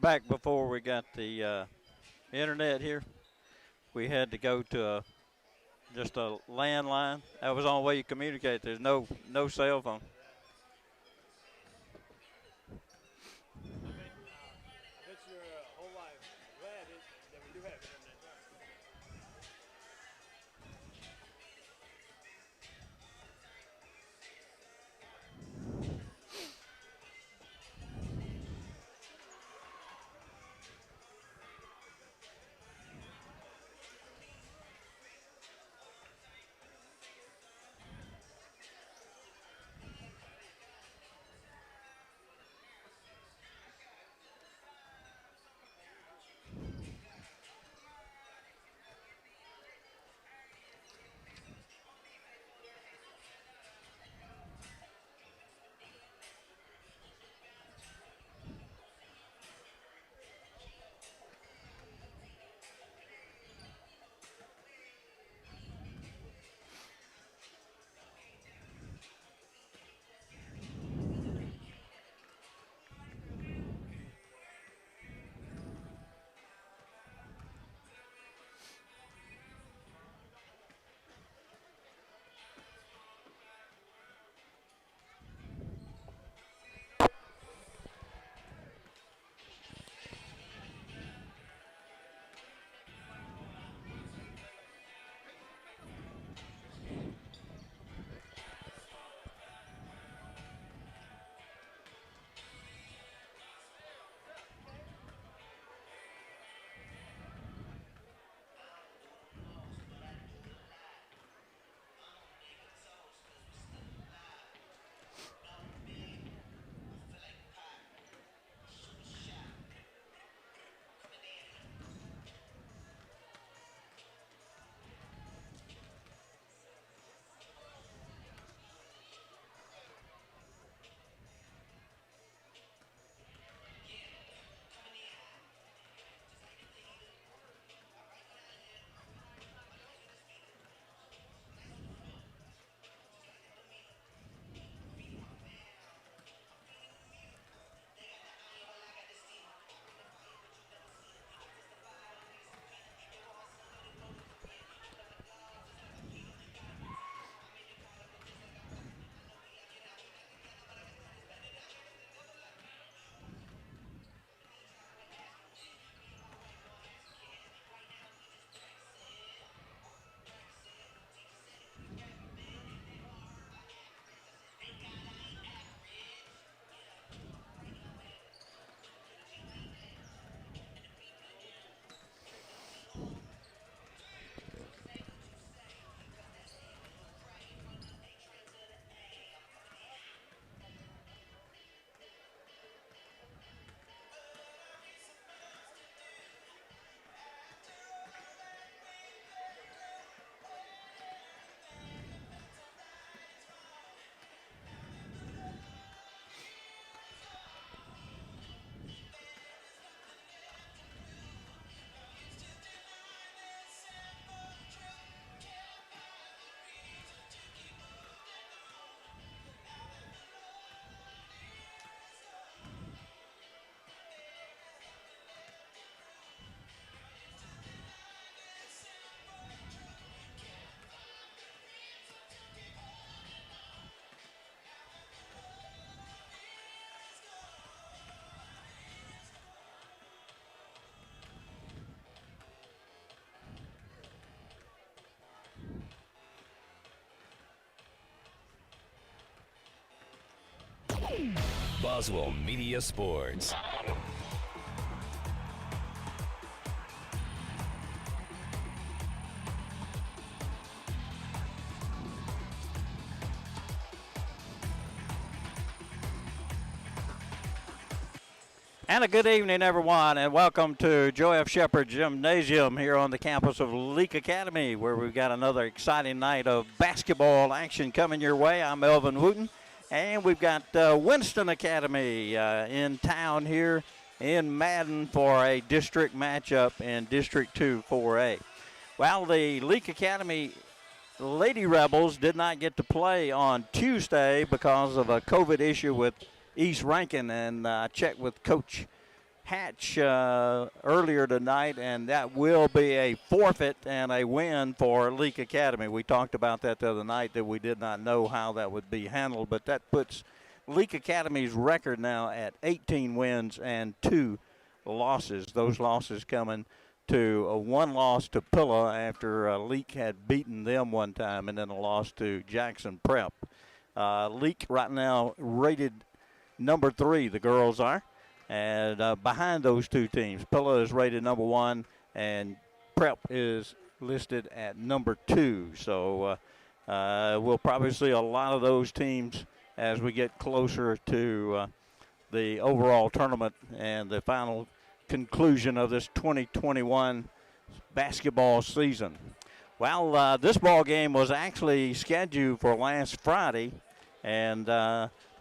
back before we got the internet here. We had to go to just a landline. That was the only way you communicate. There's no cell phone. Boswell Media Sports. And a good evening, everyone, and welcome to Joe F. Shepherd Gymnasium here on the campus of Leake Academy, where we've got another exciting night of basketball action coming your way. I'm Elvin Wooten, and we've got Winston Academy in town here in Madden for a district matchup in District 2 4A. Well, the Leake Academy Lady Rebels did not get to play on Tuesday because of a COVID issue with East Rankin, and I checked with Coach Hatch earlier tonight, and that will be a forfeit and a win for Leake Academy. We talked about that the other night, that we did not know how that would be handled, but that puts Leake Academy's record now at 18 wins and 2 losses. Those losses coming to one loss to Pilla after Leake had beaten them one time, and then a loss to Jackson Prep. Leake right now rated number 3, the girls are. And behind those two teams, Pilla is rated number 1, and Prep is listed at number 2. So we'll probably see a lot of those teams as we get closer to the overall tournament and the final conclusion of this 2021 basketball season. Well, this ball game was actually scheduled for last Friday, and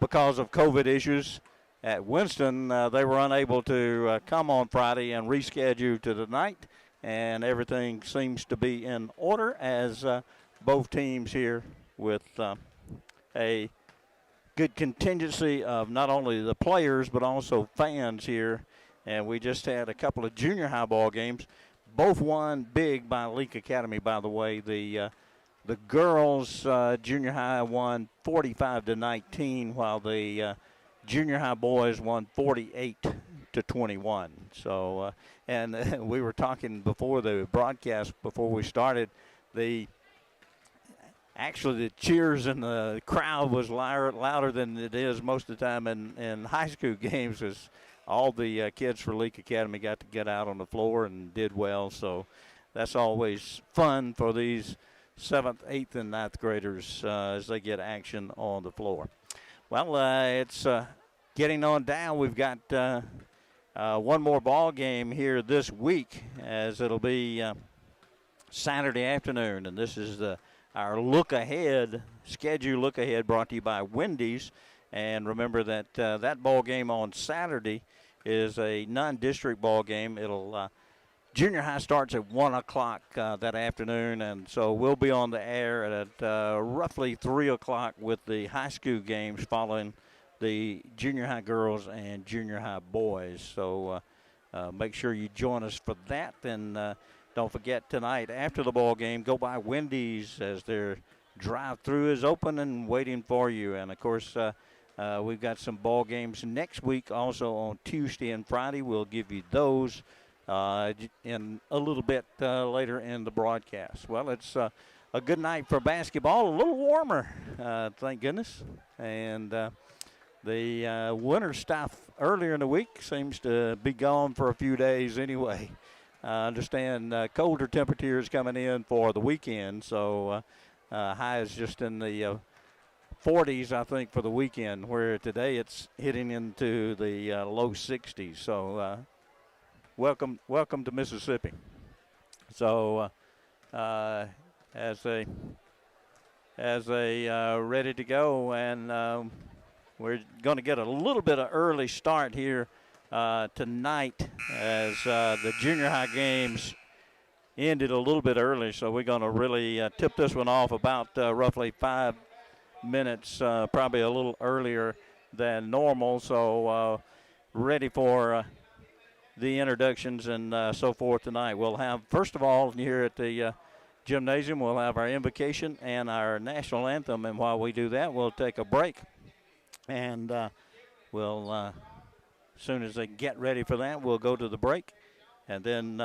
because of COVID issues at Winston, they were unable to come on Friday and reschedule to tonight, and everything seems to be in order as both teams here with a good contingency of not only the players but also fans here. And we just had a couple of junior high ball games, both won big by Leake Academy, by the way. The girls junior high won 45-19, while the junior high boys won 48-21. So, and we were talking before the broadcast, before we started, actually the cheers in the crowd was louder than it is most of the time in high school games, as all the kids for Leake Academy got to get out on the floor and did well. So that's always fun for these 7th, 8th, and 9th graders as they get action on the floor. Well, it's getting on down. We've got one more ball game here this week, as it'll be Saturday afternoon, and this is our look ahead, schedule look ahead, brought to you by Wendy's. And remember that that ball game on Saturday is a non-district ball game. It'll junior high starts at 1 o'clock that afternoon, and so we'll be on the air at roughly 3 o'clock with the high school games following the junior high girls and junior high boys. So make sure you join us for that. And don't forget, tonight after the ball game, go by Wendy's, as their drive-through is open and waiting for you. And of course, we've got some ball games next week also on Tuesday and Friday. We'll give you those in a little bit later in the broadcast. Well, it's a good night for basketball, a little warmer, thank goodness. And the winter stuff earlier in the week seems to be gone for a few days anyway. I understand colder temperatures coming in for the weekend, so high is just in the 40s, I think, for the weekend, where today it's hitting into the low 60s. So welcome to Mississippi. So as they ready to go, and we're going to get a little bit of early start here tonight, as the junior high games ended a little bit early. So we're going to really tip this one off about roughly 5 minutes, probably a little earlier than normal. So ready for the introductions and so forth tonight. We'll have, first of all, here at the gymnasium, we'll have our invocation and our national anthem. And while we do that, we'll take a break. And we'll, as soon as they get ready for that, we'll go to the break. And then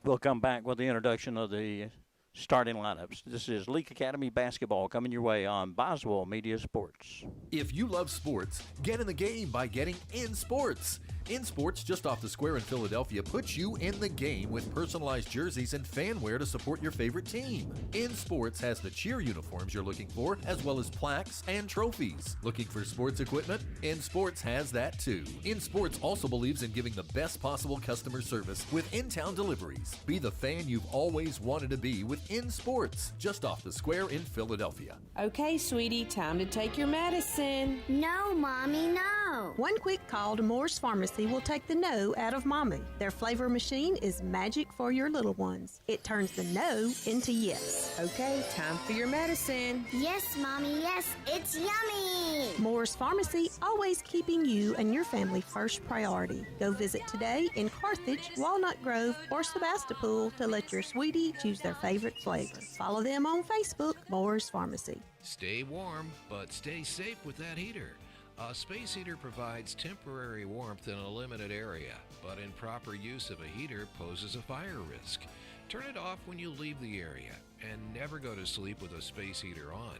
we'll come back with the introduction of the starting lineups. This is Leake Academy basketball coming your way on Boswell Media Sports. If you love sports, get in the game by getting In Sports. In Sports, just off the square in Philadelphia, puts you in the game with personalized jerseys and fan wear to support your favorite team. In Sports has the cheer uniforms you're looking for, as well as plaques and trophies. Looking for sports equipment? In Sports has that too. In Sports also believes in giving the best possible customer service with in-town deliveries. Be the fan you've always wanted to be with In Sports, just off the square in Philadelphia. Okay, sweetie, time to take your medicine. No, Mommy, no. One quick call to Moore's Pharmacy Pharmacy will take the no out of Mommy. Their flavor machine is magic for your little ones. It turns the no into yes. Okay, time for your medicine. Yes, Mommy, yes, it's yummy! Moore's Pharmacy, always keeping you and your family first priority. Go visit today in Carthage, Walnut Grove, or Sebastopol to let your sweetie choose their favorite flavor. Follow them on Facebook, Moore's Pharmacy. Stay warm, but stay safe with that heater. A space heater provides temporary warmth in a limited area, but improper use of a heater poses a fire risk. Turn it off when you leave the area, and never go to sleep with a space heater on.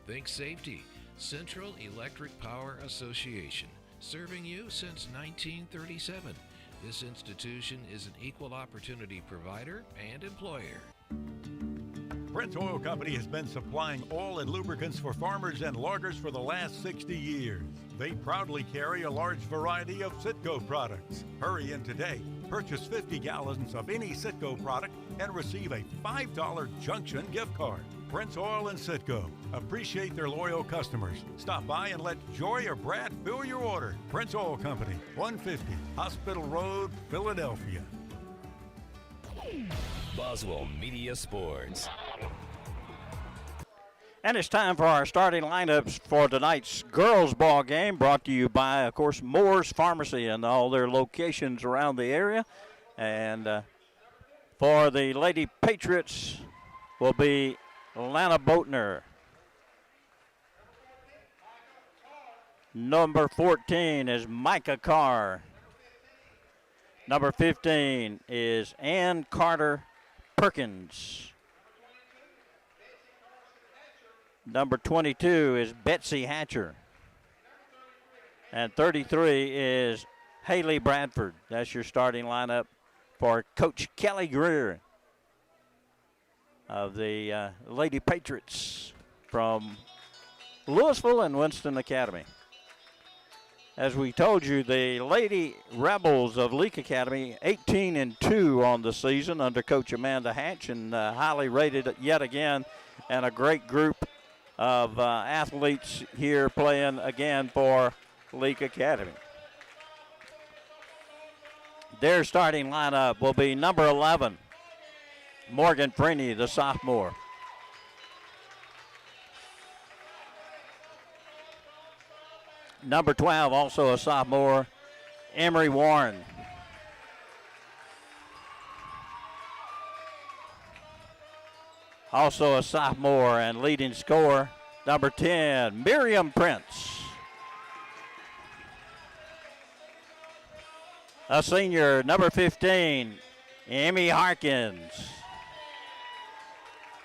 Think safety. Central Electric Power Association, serving you since 1937. This institution is an equal opportunity provider and employer. Prince Oil Company has been supplying oil and lubricants for farmers and loggers for the last 60 years. They proudly carry a large variety of Citgo products. Hurry in today. Purchase 50 gallons of any Citgo product and receive a $5 Junction gift card. Prince Oil and Citgo appreciate their loyal customers. Stop by and let Joy or Brad fill your order. Prince Oil Company, 150 Hospital Road, Philadelphia. Boswell Media Sports. And it's time for our starting lineups for tonight's girls ball game, brought to you by, of course, Moore's Pharmacy and all their locations around the area. And for the Lady Patriots will be Lana Boatner. Number 14 is Micah Carr. Number 15 is Ann Carter Perkins. Number 22 is Betsy Hatcher. And 33 is Haley Bradford. That's your starting lineup for Coach Kelly Greer of the Lady Patriots from Louisville and Winston Academy. As we told you, the Lady Rebels of Leake Academy, 18-2 on the season under Coach Amanda Hatch, and highly rated yet again, and a great group of athletes here playing again for Leake Academy. Their starting lineup will be number 11, Morgan Freeney, the sophomore. Number 12, also a sophomore, Emery Warren. Also a sophomore and leading scorer, number 10, Miriam Prince. A senior, number 15, Emmy Harkins.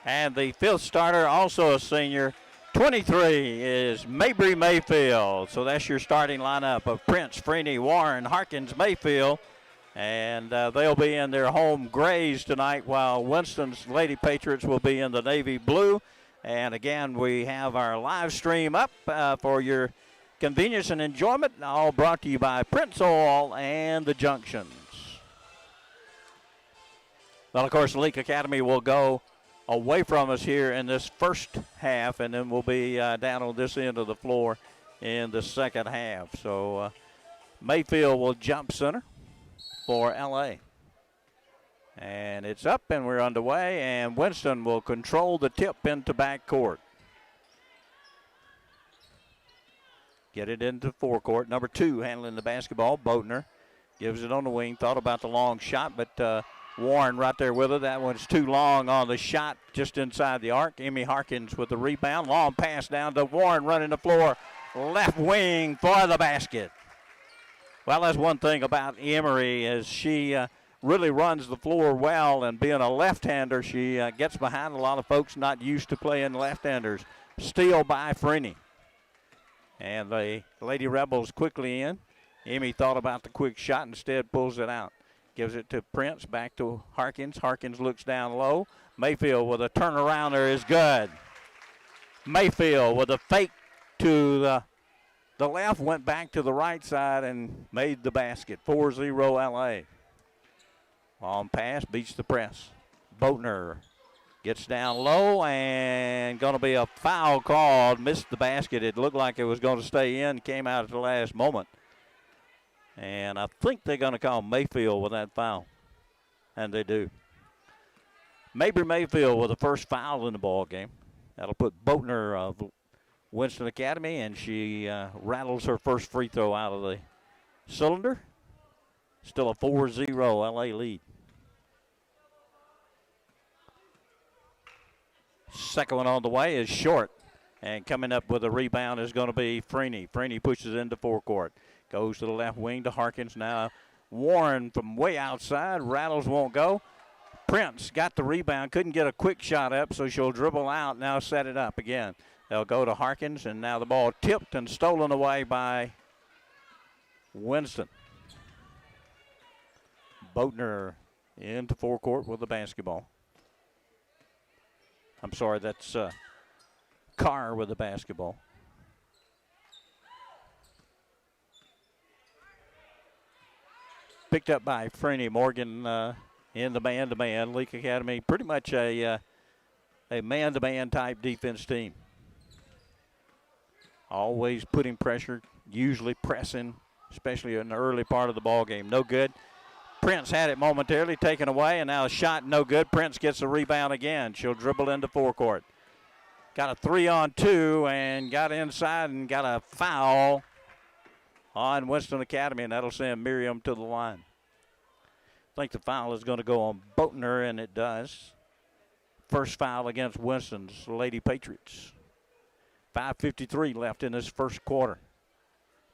And the fifth starter, also a senior, 23, is Mabry Mayfield. So that's your starting lineup of Prince, Freeney, Warren, Harkins, Mayfield. And they'll be in their home grays tonight, while Winston's Lady Patriots will be in the navy blue. And again, we have our live stream up for your convenience and enjoyment, all brought to you by Prince Oil and the Junctions. Well, of course, Leake Academy will go away from us here in this first half, and then we'll be down on this end of the floor in the second half. So Mayfield will jump center for LA. And it's up and we're underway, and Winston will control the tip into backcourt. Get it into forecourt. Number 2 handling the basketball, Boatner. Gives it on the wing, thought about the long shot, but Warren right there with her. That one's too long on the shot just inside the arc. Emmy Harkins with the rebound. Long pass down to Warren running the floor. Left wing for the basket. Well, that's one thing about Emery is she really runs the floor well, and being a left-hander, she gets behind a lot of folks not used to playing left-handers. Steal by Freeney. And the Lady Rebels quickly in. Emmy thought about the quick shot, instead pulls it out. Gives it to Prince, back to Harkins. Harkins looks down low. Mayfield with a turnarounder is good. Mayfield with a fake to the left, went back to the right side and made the basket. 4-0 LA. Long pass, beats the press. Boatner gets down low, and going to be a foul called. Missed the basket. It looked like it was going to stay in, came out at the last moment. And I think they're going to call Mayfield with that foul. And they do. Mabry Mayfield with the first foul in the ball game. That'll put Boatner of Winston Academy, and she rattles her first free throw out of the cylinder. Still a 4-0 LA lead. Second one on the way is short. And coming up with a rebound is going to be Freeney. Freeney pushes into forecourt. Goes to the left wing to Harkins. Now Warren from way outside. Rattles, won't go. Prince got the rebound. Couldn't get a quick shot up, so she'll dribble out. Now set it up again. They'll go to Harkins, and now the ball tipped and stolen away by Winston. Boatner into forecourt with the basketball. I'm sorry, that's Carr with the basketball. Picked up by Freeney. Morgan in the man-to-man. Leake Academy, pretty much a man-to-man type defense team. Always putting pressure, usually pressing, especially in the early part of the ball game. No good. Prince had it momentarily taken away, and now a shot no good. Prince gets the rebound again. She'll dribble into forecourt. Got a 3-on-2 and got inside and got a foul on Winston Academy, and that'll send Miriam to the line. I think the foul is going to go on Boatner, and it does. First foul against Winston's Lady Patriots. 5:53 left in this first quarter.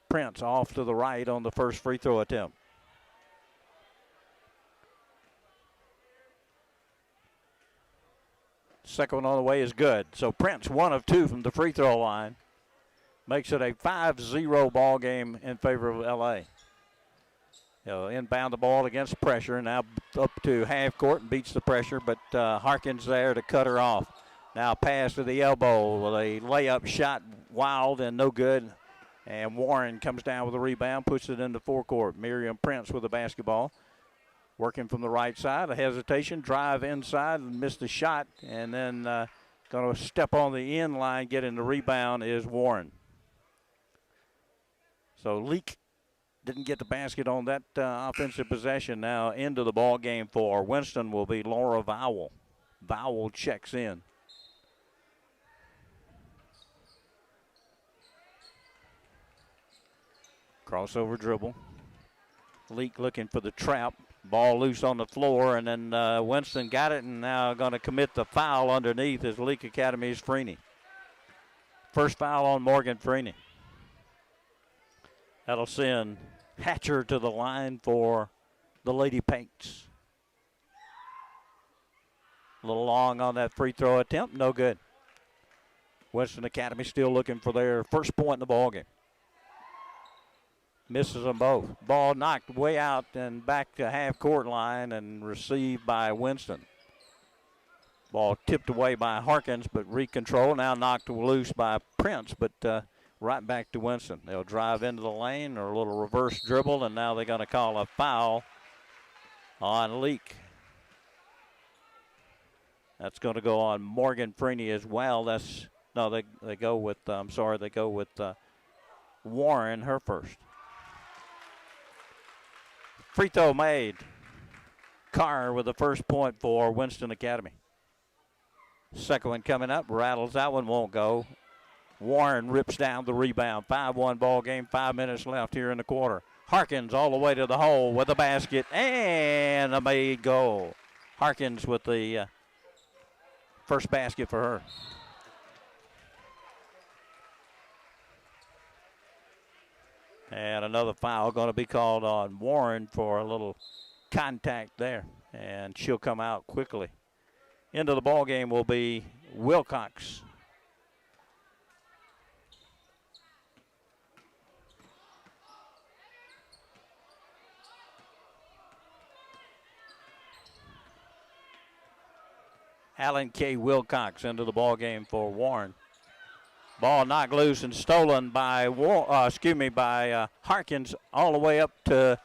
Prince off to the right on the first free throw attempt. Second one on the way is good. So Prince 1 of 2 from the free throw line. Makes it a 5-0 ball game in favor of LA. They'll inbound the ball against pressure. Now up to half court and beats the pressure, but Harkins there to cut her off. Now pass to the elbow with a layup shot, wild and no good. And Warren comes down with a rebound, puts it into forecourt. Miriam Prince with the basketball. Working from the right side, a hesitation, drive inside and missed the shot. And then going to step on the end line, getting the rebound is Warren. So Leake didn't get the basket on that offensive possession. Now into the ball game for Winston will be Laura Vowell. Vowell checks in. Crossover dribble. Leake looking for the trap. Ball loose on the floor, and then Winston got it, and now going to commit the foul underneath is Leake Academy's Freeney. First foul on Morgan Freeney. That'll send Hatcher to the line for the Lady Paints. A little long on that free throw attempt, no good. Winston Academy still looking for their first point in the ball game. Misses them both. Ball knocked way out and back to half court line and received by Winston. Ball tipped away by Harkins, but recontrol. Now knocked loose by Prince, but right back to Winston. They'll drive into the lane or a little reverse dribble, and now they're going to call a foul on Leake. That's going to go on Morgan Freeney as well. They go with Warren, her first. Free throw made. Carr with the first point for Winston Academy. Second one coming up. Rattles. That one won't go. Warren rips down the rebound. 5-1 ball game. 5 minutes left here in the quarter. Harkins all the way to the hole with a basket and a made goal. Harkins with the first basket for her. And another foul going to be called on Warren for a little contact there. And she'll come out quickly. Into the ball game will be Wilcox. Alan K. Wilcox into the ball game for Warren. Ball knocked loose and stolen by Harkins all the way up to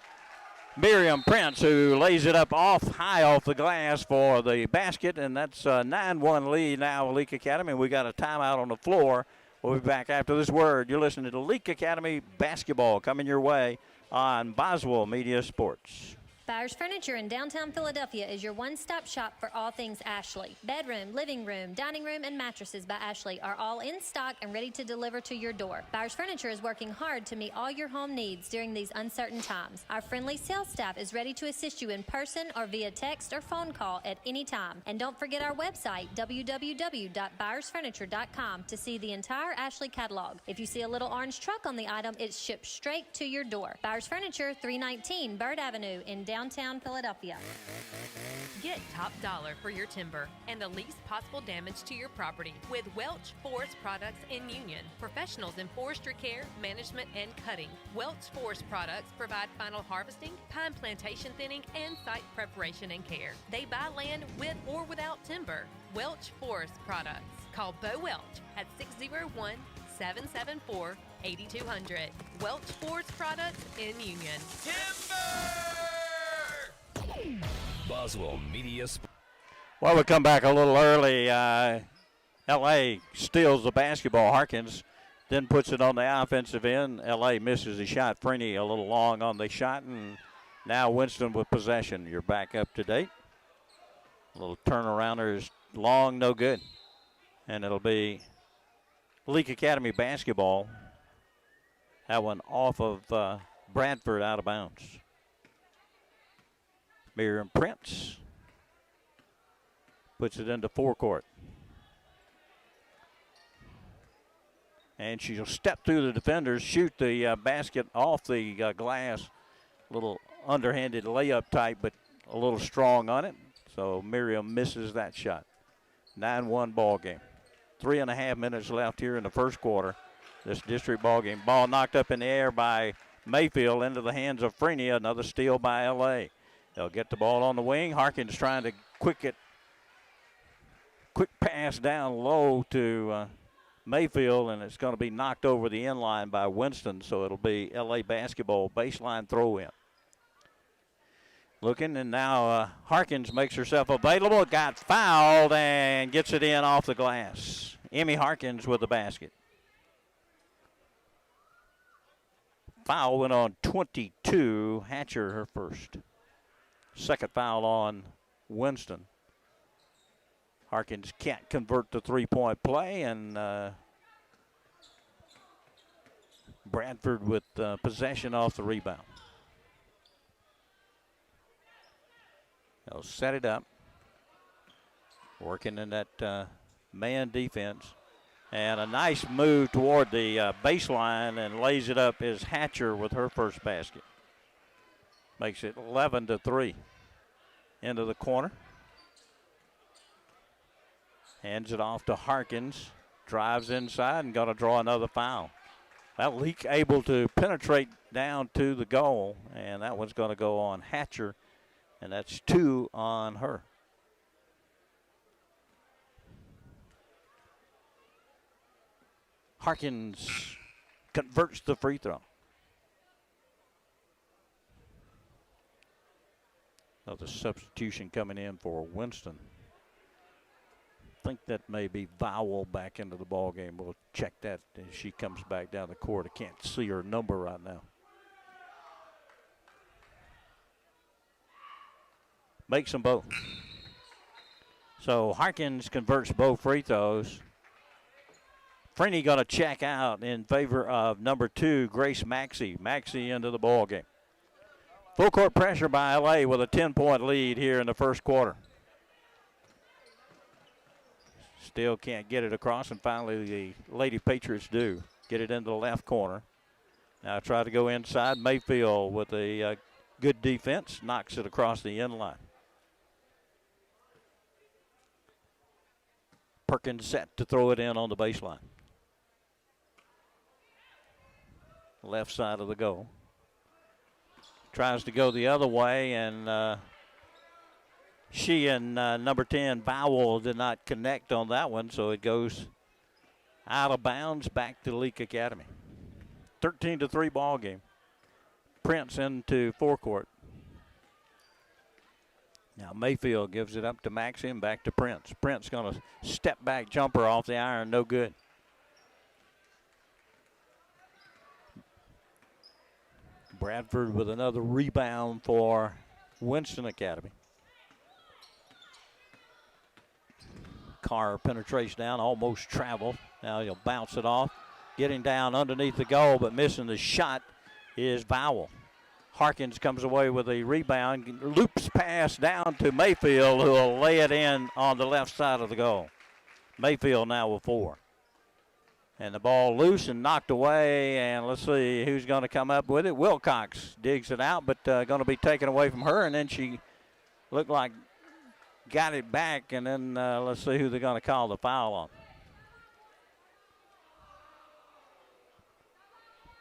Miriam Prince, who lays it up high off the glass for the basket, and that's a 9-1 lead now, Leake Academy. We got a timeout on the floor. We'll be back after this word. You're listening to Leake Academy basketball coming your way on Boswell Media Sports. Byers Furniture in downtown Philadelphia is your one-stop shop for all things Ashley. Bedroom, living room, dining room, and mattresses by Ashley are all in stock and ready to deliver to your door. Byers Furniture is working hard to meet all your home needs during these uncertain times. Our friendly sales staff is ready to assist you in person or via text or phone call at any time. And don't forget our website, www.byersfurniture.com, to see the entire Ashley catalog. If you see a little orange truck on the item, it's shipped straight to your door. Byers Furniture, 319 Bird Avenue in downtown Philadelphia. Get top dollar for your timber and the least possible damage to your property with Welch Forest Products in Union. Professionals in forestry care, management, and cutting. Welch Forest Products provide final harvesting, pine plantation thinning, and site preparation and care. They buy land with or without timber. Welch Forest Products. Call Bo Welch at 601-774-8200. Welch Forest Products in Union. Boswell Media Sports. Well, we come back a little early. L.A. steals the basketball. Harkins then puts it on the offensive end. L.A. misses the shot. Freeney a little long on the shot, and now Winston with possession. You're back up to date. A little turnarounder is long, no good. And it'll be Leake Academy basketball. That one off of Bradford, out of bounds. Miriam Prince puts it into forecourt. And she'll step through the defenders, shoot the basket off the glass. Little underhanded layup type, but a little strong on it. So Miriam misses that shot. 9-1 ball game. 3.5 minutes left here in the first quarter. This district ball game. Ball knocked up in the air by Mayfield into the hands of Freeney. Another steal by L.A. They'll get the ball on the wing. Harkins trying to quick pass down low to Mayfield, and it's going to be knocked over the end line by Winston, so it'll be L.A. basketball baseline throw-in. Looking, and now Harkins makes herself available. Got fouled and gets it in off the glass. Emmy Harkins with the basket. Foul went on 22. Hatcher, her first. Second foul on Winston. Harkins can't convert the three-point play, and Bradford with possession off the rebound. They'll set it up. Working in that man defense. And a nice move toward the baseline, and lays it up is Hatcher with her first basket. Makes it 11-3. Into the corner. Hands it off to Harkins. Drives inside and going to draw another foul. That Leake able to penetrate down to the goal, and that one's going to go on Hatcher, and that's 2 on her. Harkins converts the free throw. Another substitution coming in for Winston. I think that may be Vowell back into the ball game. We'll check that as she comes back down the court. I can't see her number right now. Makes them both. So Harkins converts both free throws. Freeney going to check out in favor of number 2, Grace Maxey. Maxey into the ball game. Full court pressure by L.A. with a 10-point lead here in the first quarter. Still can't get it across, and finally the Lady Patriots do get it into the left corner. Now try to go inside. Mayfield with a good defense, knocks it across the end line. Perkins set to throw it in on the baseline. Left side of the goal. Tries to go the other way, and she and number 10, Vowell, did not connect on that one, so it goes out of bounds back to Leake Academy. 13-3 ball game. Prince into forecourt. Now Mayfield gives it up to Maxim, back to Prince. Prince going to step back jumper off the iron, no good. Bradford with another rebound for Winston Academy. Carr penetrates down, almost traveled. Now he'll bounce it off. Getting down underneath the goal, but missing the shot is Vowell. Harkins comes away with a rebound, loops pass down to Mayfield, who will lay it in on the left side of the goal. Mayfield now with 4. And the ball loose and knocked away, and let's see who's going to come up with it. Wilcox digs it out, but going to be taken away from her, and then she looked like got it back, and then let's see who they're going to call the foul on.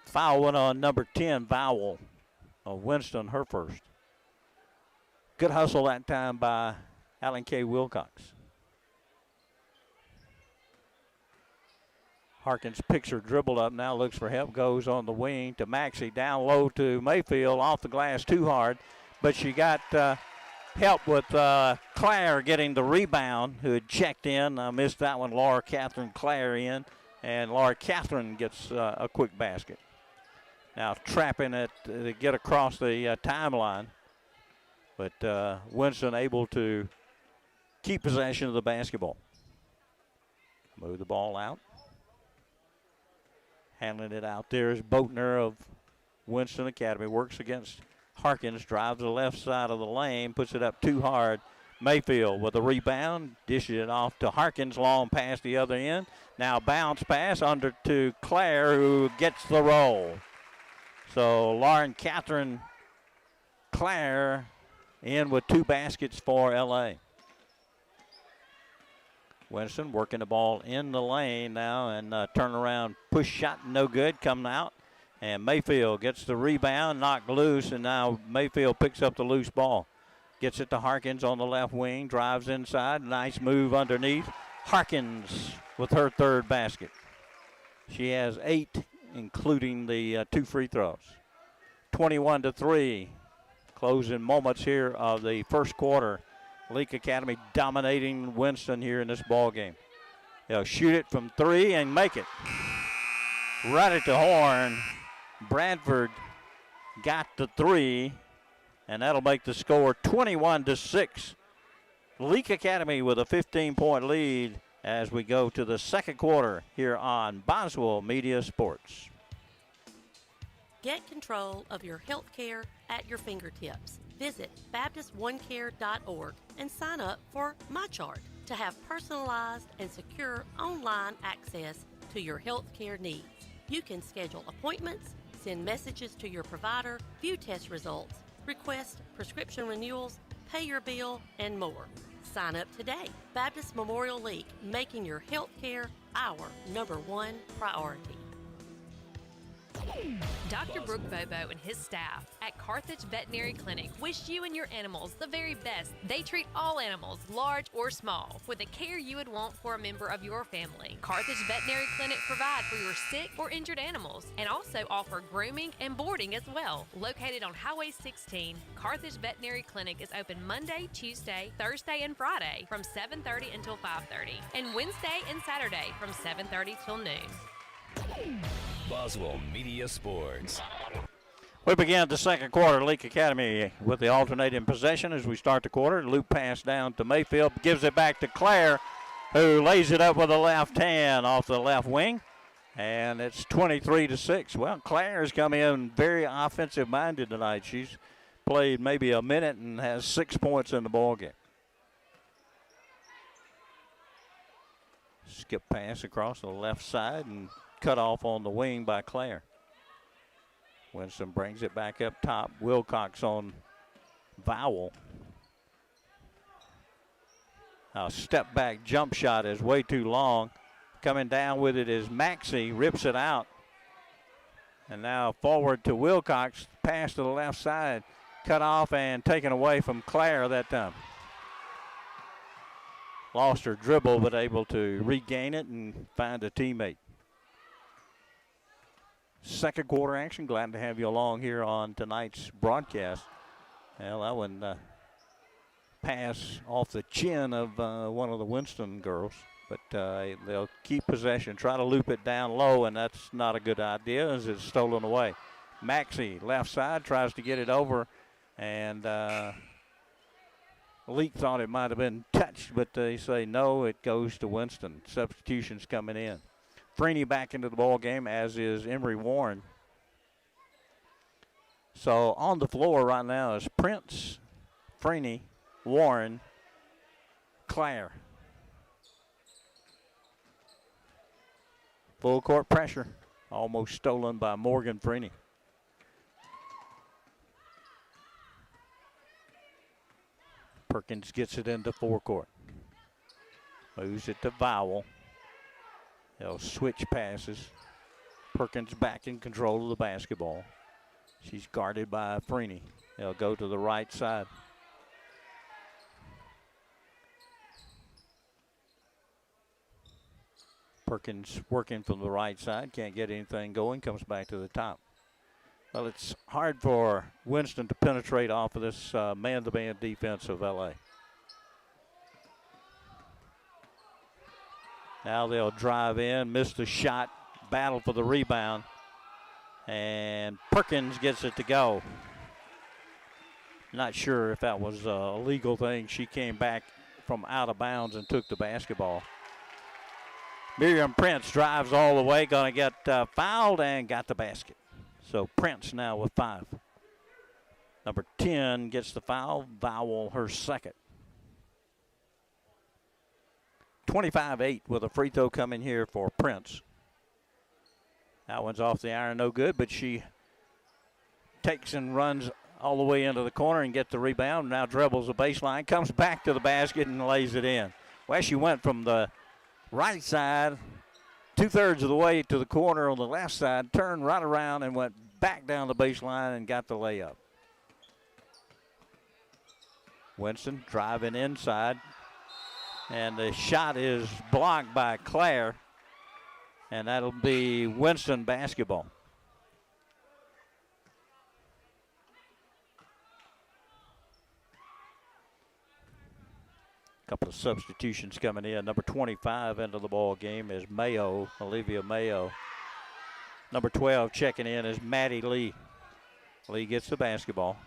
Foul went on number 10, Vowell of Winston, her first. Good hustle that time by Alan K. Wilcox. Harkins picks her dribble up now, looks for help, goes on the wing to Maxey, down low to Mayfield, off the glass too hard, but she got help with Claire getting the rebound, who had checked in. Missed that one. Laura Catherine Claire in, and Laura Catherine gets a quick basket. Now trapping it to get across the timeline, but Winston able to keep possession of the basketball. Move the ball out. Handling it out there is Boatner of Winston Academy. Works against Harkins, drives to the left side of the lane, puts it up too hard. Mayfield with a rebound, dishes it off to Harkins, long past the other end. Now bounce pass under to Claire, who gets the roll. So Lauren Catherine Claire in with 2 baskets for LA. Winston working the ball in the lane now, and turnaround push shot no good, coming out. And Mayfield gets the rebound, knocked loose, and now Mayfield picks up the loose ball. Gets it to Harkins on the left wing, drives inside, nice move underneath. Harkins with her 3rd basket. She has 8, including the 2 free throws. 21-3, closing moments here of the first quarter. Leake Academy dominating Winston here in this ball game. They'll shoot it from 3 and make it. Right at the horn. Bradford got the 3, and that'll make the score 21-6. Leake Academy with a 15-point lead as we go to the second quarter here on Boswell Media Sports. Get control of your health care at your fingertips. Visit BaptistOneCare.org and sign up for MyChart to have personalized and secure online access to your health care needs. You can schedule appointments, send messages to your provider, view test results, request prescription renewals, pay your bill, and more. Sign up today. Baptist Memorial League, making your health care our #1 priority. Dr. Brooke Bobo and his staff at Carthage Veterinary Clinic wish you and your animals the very best. They treat all animals, large or small, with the care you would want for a member of your family. Carthage Veterinary Clinic provide for your sick or injured animals and also offer grooming and boarding as well. Located on Highway 16, Carthage Veterinary Clinic is open Monday, Tuesday, Thursday, and Friday from 7:30 until 5:30, and Wednesday and Saturday from 7:30 till noon. Boswell Media Sports. We begin the second quarter. Leake Academy with the alternating possession as we start the quarter. Loop pass down to Mayfield, gives it back to Claire, who lays it up with the left hand off the left wing, and it's 23-6. Well, Claire's come in very offensive-minded tonight. She's played maybe a minute and has 6 points in the ballgame. Skip pass across the left side and cut off on the wing by Claire. Winston brings it back up top. Wilcox on Vowell. A step back jump shot is way too long. Coming down with it is Maxey, rips it out. And now forward to Wilcox, pass to the left side, cut off and taken away from Claire that time. Lost her dribble, but able to regain it and find a teammate. Second quarter action. Glad to have you along here on tonight's broadcast. Well, that one pass off the chin of one of the Winston girls, but they'll keep possession, try to loop it down low, and that's not a good idea as it's stolen away. Maxey, left side, tries to get it over, and Leake thought it might have been touched, but they say no, it goes to Winston. Substitutions coming in. Freeney back into the ball game, as is Emery Warren. So on the floor right now is Prince, Freeney, Warren, Clare. Full court pressure, almost stolen by Morgan Freeney. Perkins gets it into forecourt. Moves it to Vowell. They'll switch passes. Perkins back in control of the basketball. She's guarded by Freeney. They'll go to the right side. Perkins working from the right side. Can't get anything going. Comes back to the top. Well, it's hard for Winston to penetrate off of this man-to-man defense of LA. Now they'll drive in, miss the shot, battle for the rebound, and Perkins gets it to go. Not sure if that was a legal thing. She came back from out of bounds and took the basketball. Miriam Prince drives all the way, going to get fouled and got the basket. So Prince now with 5. Number 10 gets the foul. Vowell her second. 25-8 with a free throw coming here for Prince. That one's off the iron, no good, but she takes and runs all the way into the corner and gets the rebound. Now dribbles the baseline, comes back to the basket and lays it in. Well, she went from the right side 2/3 of the way to the corner on the left side, turned right around and went back down the baseline and got the layup. Winston driving inside, and the shot is blocked by Clare, and that'll be Winston basketball. Couple of substitutions coming in. Number 25 into the ball game is Mayo, Olivia Mayo. Number 12 checking in is Maddie Lee. Lee gets the basketball.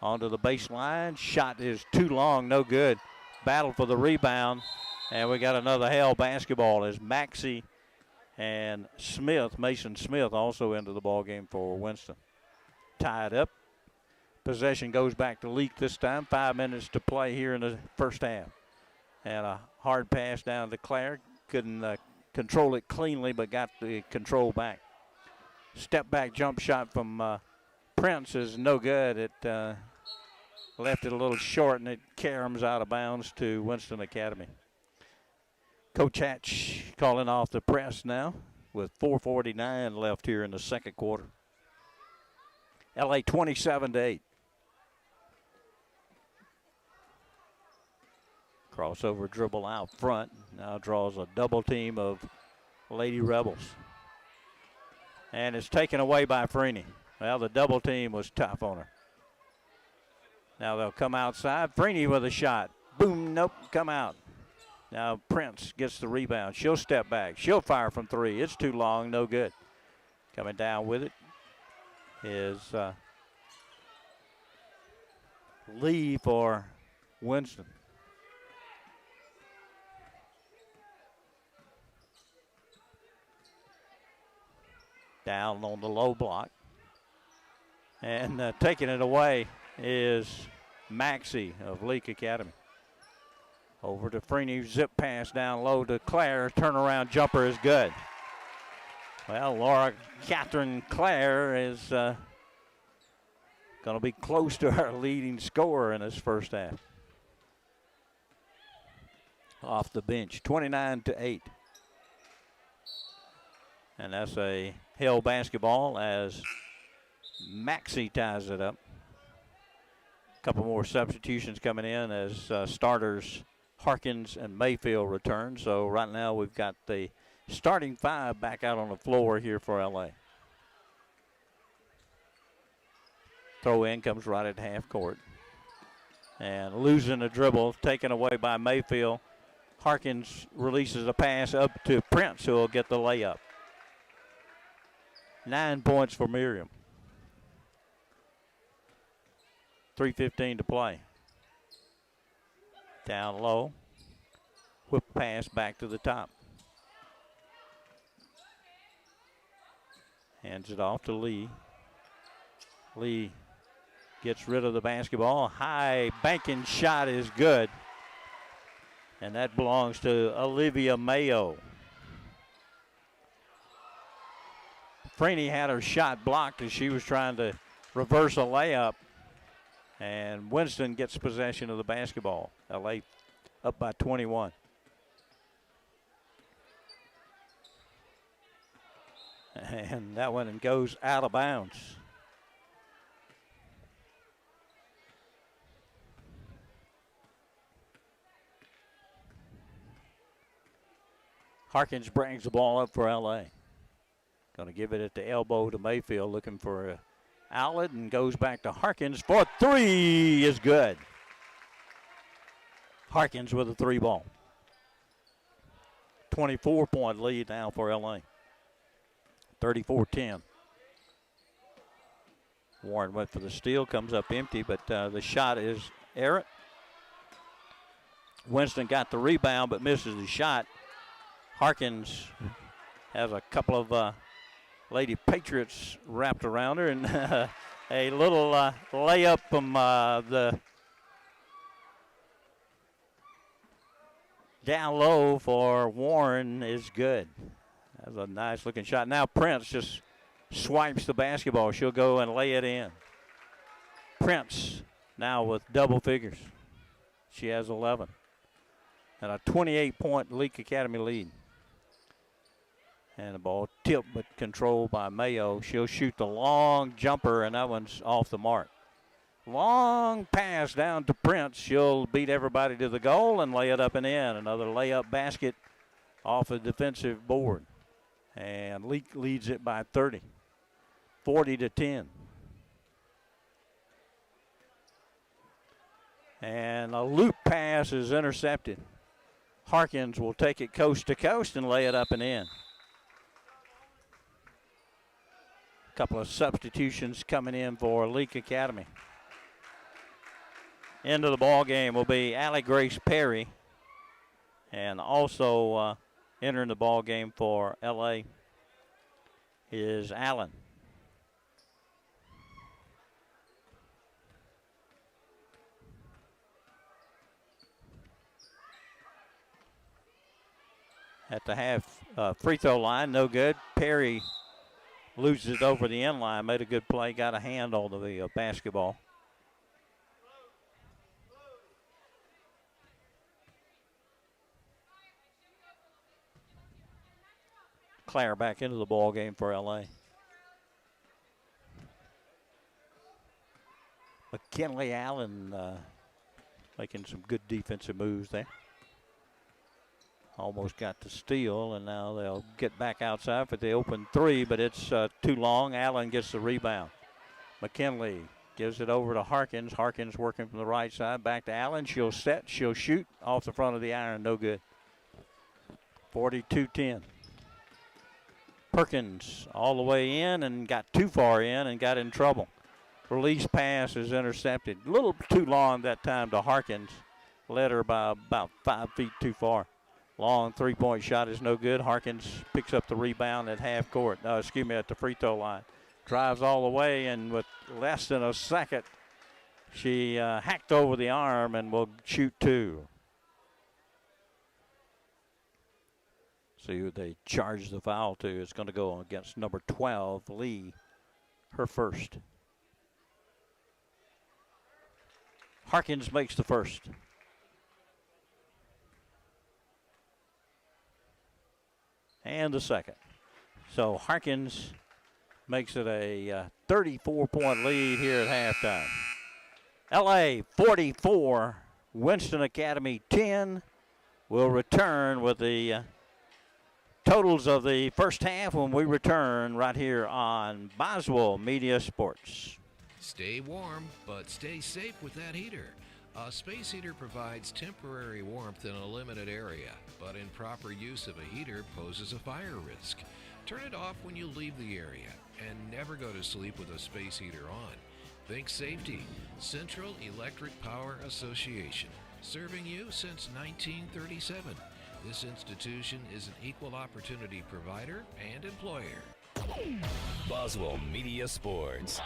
Onto the baseline. Shot is too long, no good. Battle for the rebound. And we got another Hale basketball as Maxey and Smith, Mason Smith, also into the ball game for Winston. Tied up. Possession goes back to Leake this time. 5 minutes to play here in the first half. And a hard pass down to Clare. Couldn't control it cleanly, but got the control back. Step back jump shot from Prince is no good. It left it a little short, and it caroms out of bounds to Winston Academy. Coach Hatch calling off the press now with 4:49 left here in the second quarter. LA 27-8. Crossover dribble out front. Now draws a double team of Lady Rebels. And it's taken away by Freeney. Well, the double team was tough on her. Now they'll come outside. Freeney with a shot. Boom, nope, come out. Now Prince gets the rebound. She'll step back. She'll fire from 3. It's too long, no good. Coming down with it is Lee for Winston. Down on the low block. And taking it away is Maxey of Leake Academy. Over to Freeney, zip pass down low to Clare. Turnaround jumper is good. Well, Laura Catherine Clare is going to be close to her leading scorer in this first half. Off the bench, 29-8. And that's a Hill basketball as Maxey ties it up. A couple more substitutions coming in as starters Harkins and Mayfield return. So right now we've got the starting 5 back out on the floor here for LA. Throw in comes right at half court. And losing the dribble, taken away by Mayfield. Harkins releases a pass up to Prince, who will get the layup. 9 points for Miriam. 3:15 to play. Down low. Whip pass back to the top. Hands it off to Lee. Lee gets rid of the basketball. High banking shot is good. And that belongs to Olivia Mayo. Freeney had her shot blocked as she was trying to reverse a layup. And Winston gets possession of the basketball. LA up by 21. And that one goes out of bounds. Harkins brings the ball up for LA. Going to give it at the elbow to Mayfield, looking for a outlet, and goes back to Harkins for 3 is good. Harkins with a 3 ball. 24-point lead now for LA. 34-10. Warren went for the steal, comes up empty, but the shot is errant. Winston got the rebound but misses the shot. Harkins has a couple of Lady Patriots wrapped around her, and a little layup from the down low for Warren is good. That's a nice looking shot. Now Prince just swipes the basketball. She'll go and lay it in. Prince now with double figures. She has 11. And a 28-point Leake Academy lead. And the ball tipped but controlled by Mayo. She'll shoot the long jumper, and that one's off the mark. Long pass down to Prince. She'll beat everybody to the goal and lay it up and in. Another layup basket off a defensive board. And Leake leads it by 30. 40-10. And a loop pass is intercepted. Harkins will take it coast to coast and lay it up and in. Couple of substitutions coming in for Leake Academy. Into the ball game will be Allie Grace Perry, and also entering the ball game for LA is Allen. At the half free throw line, no good. Perry loses it over the end line, made a good play, got a hand on the basketball. Claire back into the ball game for LA. McKinley Allen making some good defensive moves there. Almost got the steal, and now they'll get back outside for the open 3, but it's too long. Allen gets the rebound. McKinley gives it over to Harkins. Harkins working from the right side. Back to Allen. She'll set. She'll shoot off the front of the iron. No good. 42-10. Perkins all the way in and got too far in and got in trouble. Release pass is intercepted. A little too long that time to Harkins. Led her by about 5 feet too far. Long three-point shot is no good. Harkins picks up the rebound at half court. At the free throw line. Drives all the way, and with less than a second, she hacked over the arm and will shoot 2. See who they charge the foul to. It's going to go against number 12, Lee, her first. Harkins makes the first. And the second. So Harkins makes it a 34-point lead here at halftime. LA 44, Winston Academy 10. We'll return with the totals of the first half when we return right here on Boswell Media Sports. Stay warm, but stay safe with that heater. A space heater provides temporary warmth in a limited area, but improper use of a heater poses a fire risk. Turn it off when you leave the area, and never go to sleep with a space heater on. Think safety. Central Electric Power Association, serving you since 1937. This institution is an equal opportunity provider and employer. Boswell Media Sports.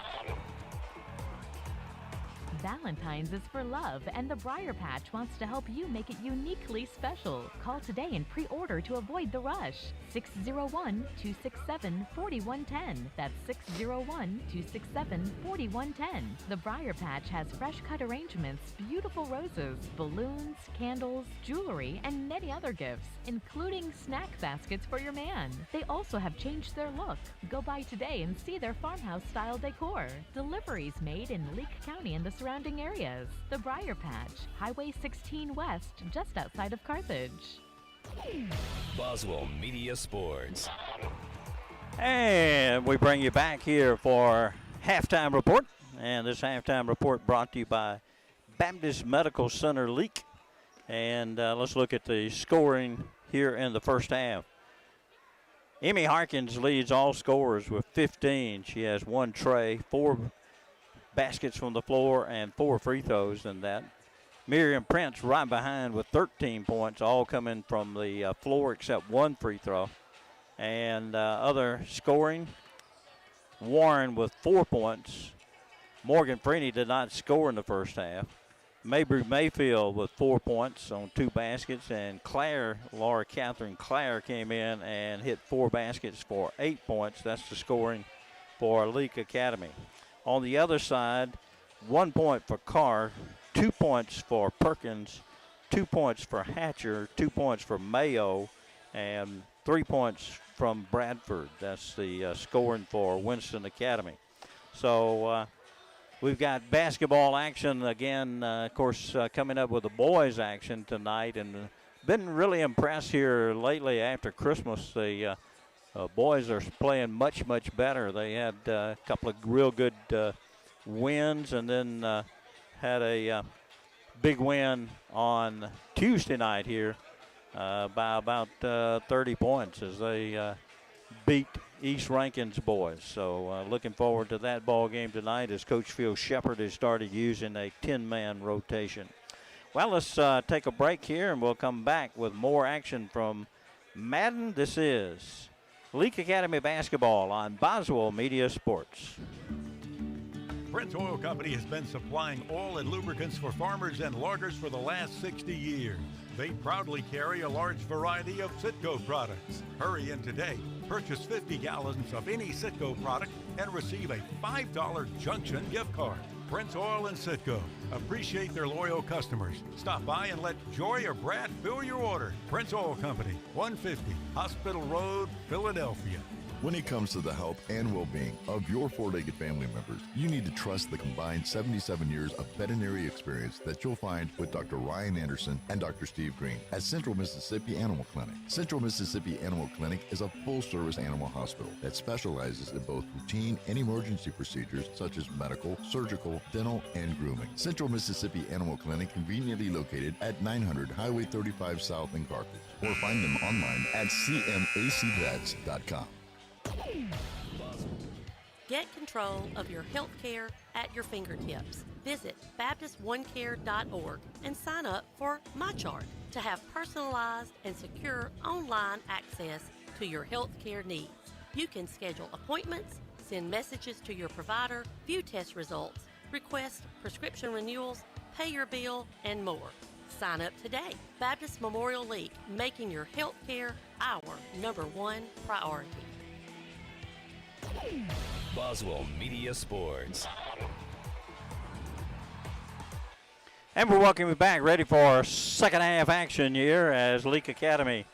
Valentine's is for love, and the Briar Patch wants to help you make it uniquely special. Call today and pre-order to avoid the rush. 601-267-4110. That's 601-267-4110. The Briar Patch has fresh cut arrangements, beautiful roses, balloons, candles, jewelry, and many other gifts, including snack baskets for your man. They also have changed their look. Go by today and see their farmhouse-style decor. Deliveries made in Leake County and the surrounding areas. The Briar Patch, Highway 16 West, just outside of Carthage. Boswell Media Sports. And we bring you back here for halftime report. And this halftime report brought to you by Baptist Medical Center Leake. And let's look at the scoring here in the first half. Emmy Harkins leads all scorers with 15. She has 1 tray, 4 baskets from the floor, and 4 free throws in that. Miriam Prince right behind with 13 points, all coming from the floor except 1 free throw. And other scoring, Warren with 4 points. Morgan Freeney did not score in the first half. Mabry Mayfield with 4 points on 2 baskets, and Laura Catherine Clare came in and hit 4 baskets for 8 points. That's the scoring for Leake Academy. On the other side, 1 point for Carr, 2 points for Perkins, 2 points for Hatcher, 2 points for Mayo, and 3 points from Bradford. That's the scoring for Winston Academy. So we've got basketball action again, of course, coming up with the boys' action tonight. And been really impressed here lately after Christmas. The boys are playing much, much better. They had a couple of real good wins, and then had a big win on Tuesday night here by about 30 points as they beat East Rankins boys. So looking forward to that ball game tonight as Coach Phil Shepard has started using a 10-man rotation. Well, let's take a break here, and we'll come back with more action from Madden. This is Leake Academy basketball on Boswell Media Sports. Prince Oil Company has been supplying oil and lubricants for farmers and loggers for the last 60 years. They proudly carry a large variety of Citgo products. Hurry in today. Purchase 50 gallons of any Citgo product and receive a $5 Junction gift card. Prince Oil and Citgo appreciate their loyal customers. Stop by and let Joy or Brad fill your order. Prince Oil Company, 150 Hospital Road, Philadelphia. When it comes to the health and well-being of your four-legged family members, you need to trust the combined 77 years of veterinary experience that you'll find with Dr. Ryan Anderson and Dr. Steve Green at Central Mississippi Animal Clinic. Central Mississippi Animal Clinic is a full-service animal hospital that specializes in both routine and emergency procedures such as medical, surgical, dental, and grooming. Central Mississippi Animal Clinic conveniently located at 900 Highway 35 South in Carthage, or find them online at cmacvets.com. Get control of your health care at your fingertips. Visit BaptistOneCare.org and sign up for MyChart to have personalized and secure online access to your health care needs. You can schedule appointments, send messages to your provider, view test results, request prescription renewals, pay your bill, and more. Sign up today. Baptist Memorial League, making your health care our #1 priority. Boswell Media Sports. And we're welcoming you back, ready for second half action here as Leake Academy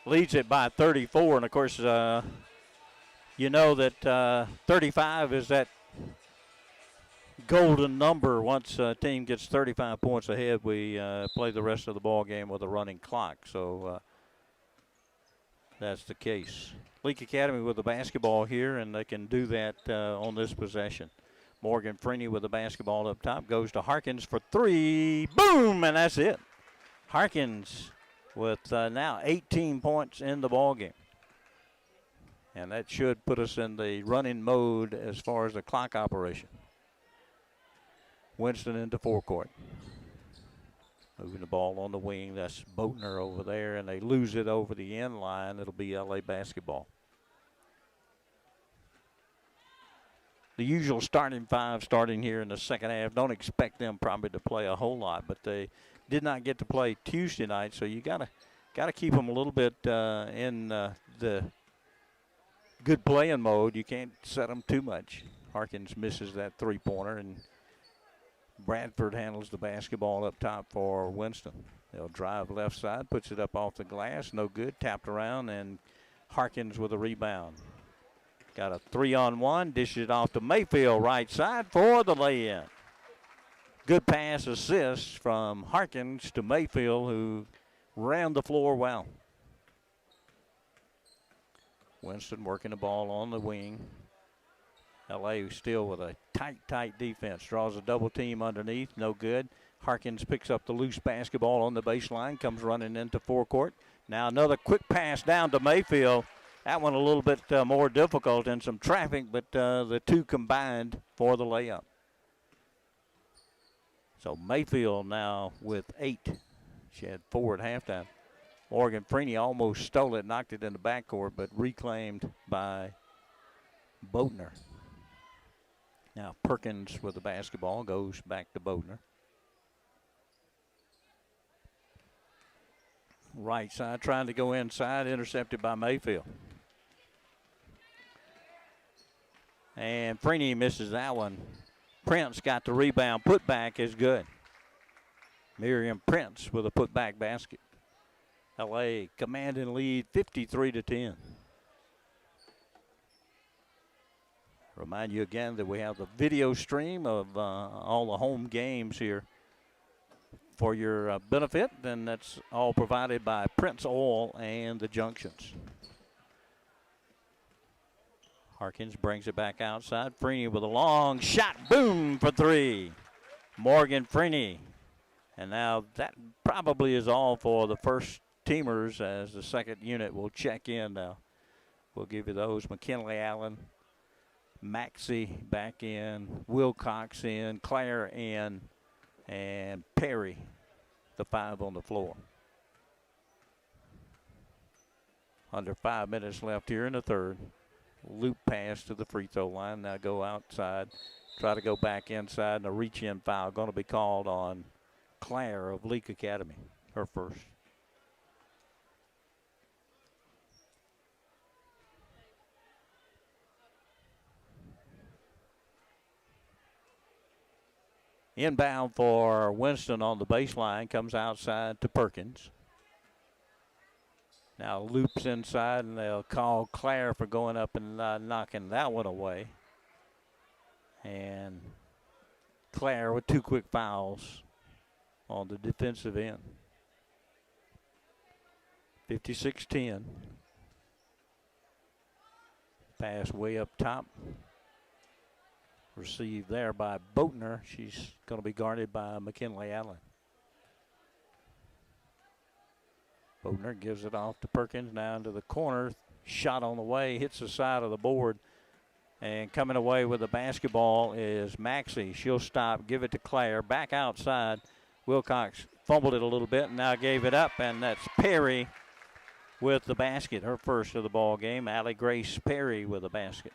leads it by 34. And, of course, you know that 35 is that golden number. Once a team gets 35 points ahead, we play the rest of the ball game with a running clock. So that's the case. Leake Academy with the basketball here, and they can do that on this possession. Morgan Freeney with the basketball up top, goes to Harkins for 3. Boom, and that's it. Harkins with now 18 points in the ball game. And that should put us in the running mode as far as the clock operation. Winston into forecourt. Moving the ball on the wing. That's Boatner over there, and they lose it over the end line. It'll be LA basketball. The usual starting five starting here in the second half. Don't expect them probably to play a whole lot, but they did not get to play Tuesday night, so you gotta keep them a little bit in the good playing mode. You can't set them too much. Harkins misses that three-pointer, and Bradford handles the basketball up top for Winston. They'll drive left side, puts it up off the glass, no good, tapped around, and Harkins with a rebound. Got a 3-on-1, dishes it off to Mayfield right side for the lay-in. Good pass assist from Harkins to Mayfield, who ran the floor well. Winston working the ball on the wing. LA still with a tight defense. Draws a double team underneath, no good. Harkins picks up the loose basketball on the baseline, comes running into forecourt. Now another quick pass down to Mayfield. That one a little bit more difficult and some traffic, but the two combined for the layup. So Mayfield now with 8. She had 4 at halftime. Morgan Freeney almost stole it, knocked it in the backcourt, but reclaimed by Boatner. Now Perkins with the basketball, goes back to Boatner. Right side, trying to go inside, intercepted by Mayfield. And Freeney misses that one. Prince got the rebound. Putback is good. Miriam Prince with a putback basket. LA commanding lead 53-10. Remind you again that we have the video stream of all the home games here for your benefit, and that's all provided by Prince Oil and the Junctions. Harkins brings it back outside. Freeney with a long shot. Boom for 3. Morgan Freeney. And now that probably is all for the first teamers, as the second unit will check in now. We'll give you those. McKinley Allen, Maxey back in, Wilcox in, Claire in, and Perry, the 5 on the floor. Under 5 minutes left here in the third. Loop pass to the free throw line. Now go outside, try to go back inside, and a reach-in foul going to be called on Claire of Leake Academy, her first. Inbound for Winston on the baseline, comes outside to Perkins. Now loops inside, and they'll call Claire for going up and knocking that one away. And Claire with 2 quick fouls on the defensive end. 56-10. Pass way up top. Received there by Boatner. She's going to be guarded by McKinley Allen. Boatner gives it off to Perkins, now into the corner. Shot on the way, hits the side of the board. And coming away with the basketball is Maxey. She'll stop, give it to Claire. Back outside. Wilcox fumbled it a little bit and now gave it up. And that's Perry with the basket. Her first of the ball game. Allie Grace Perry with a basket.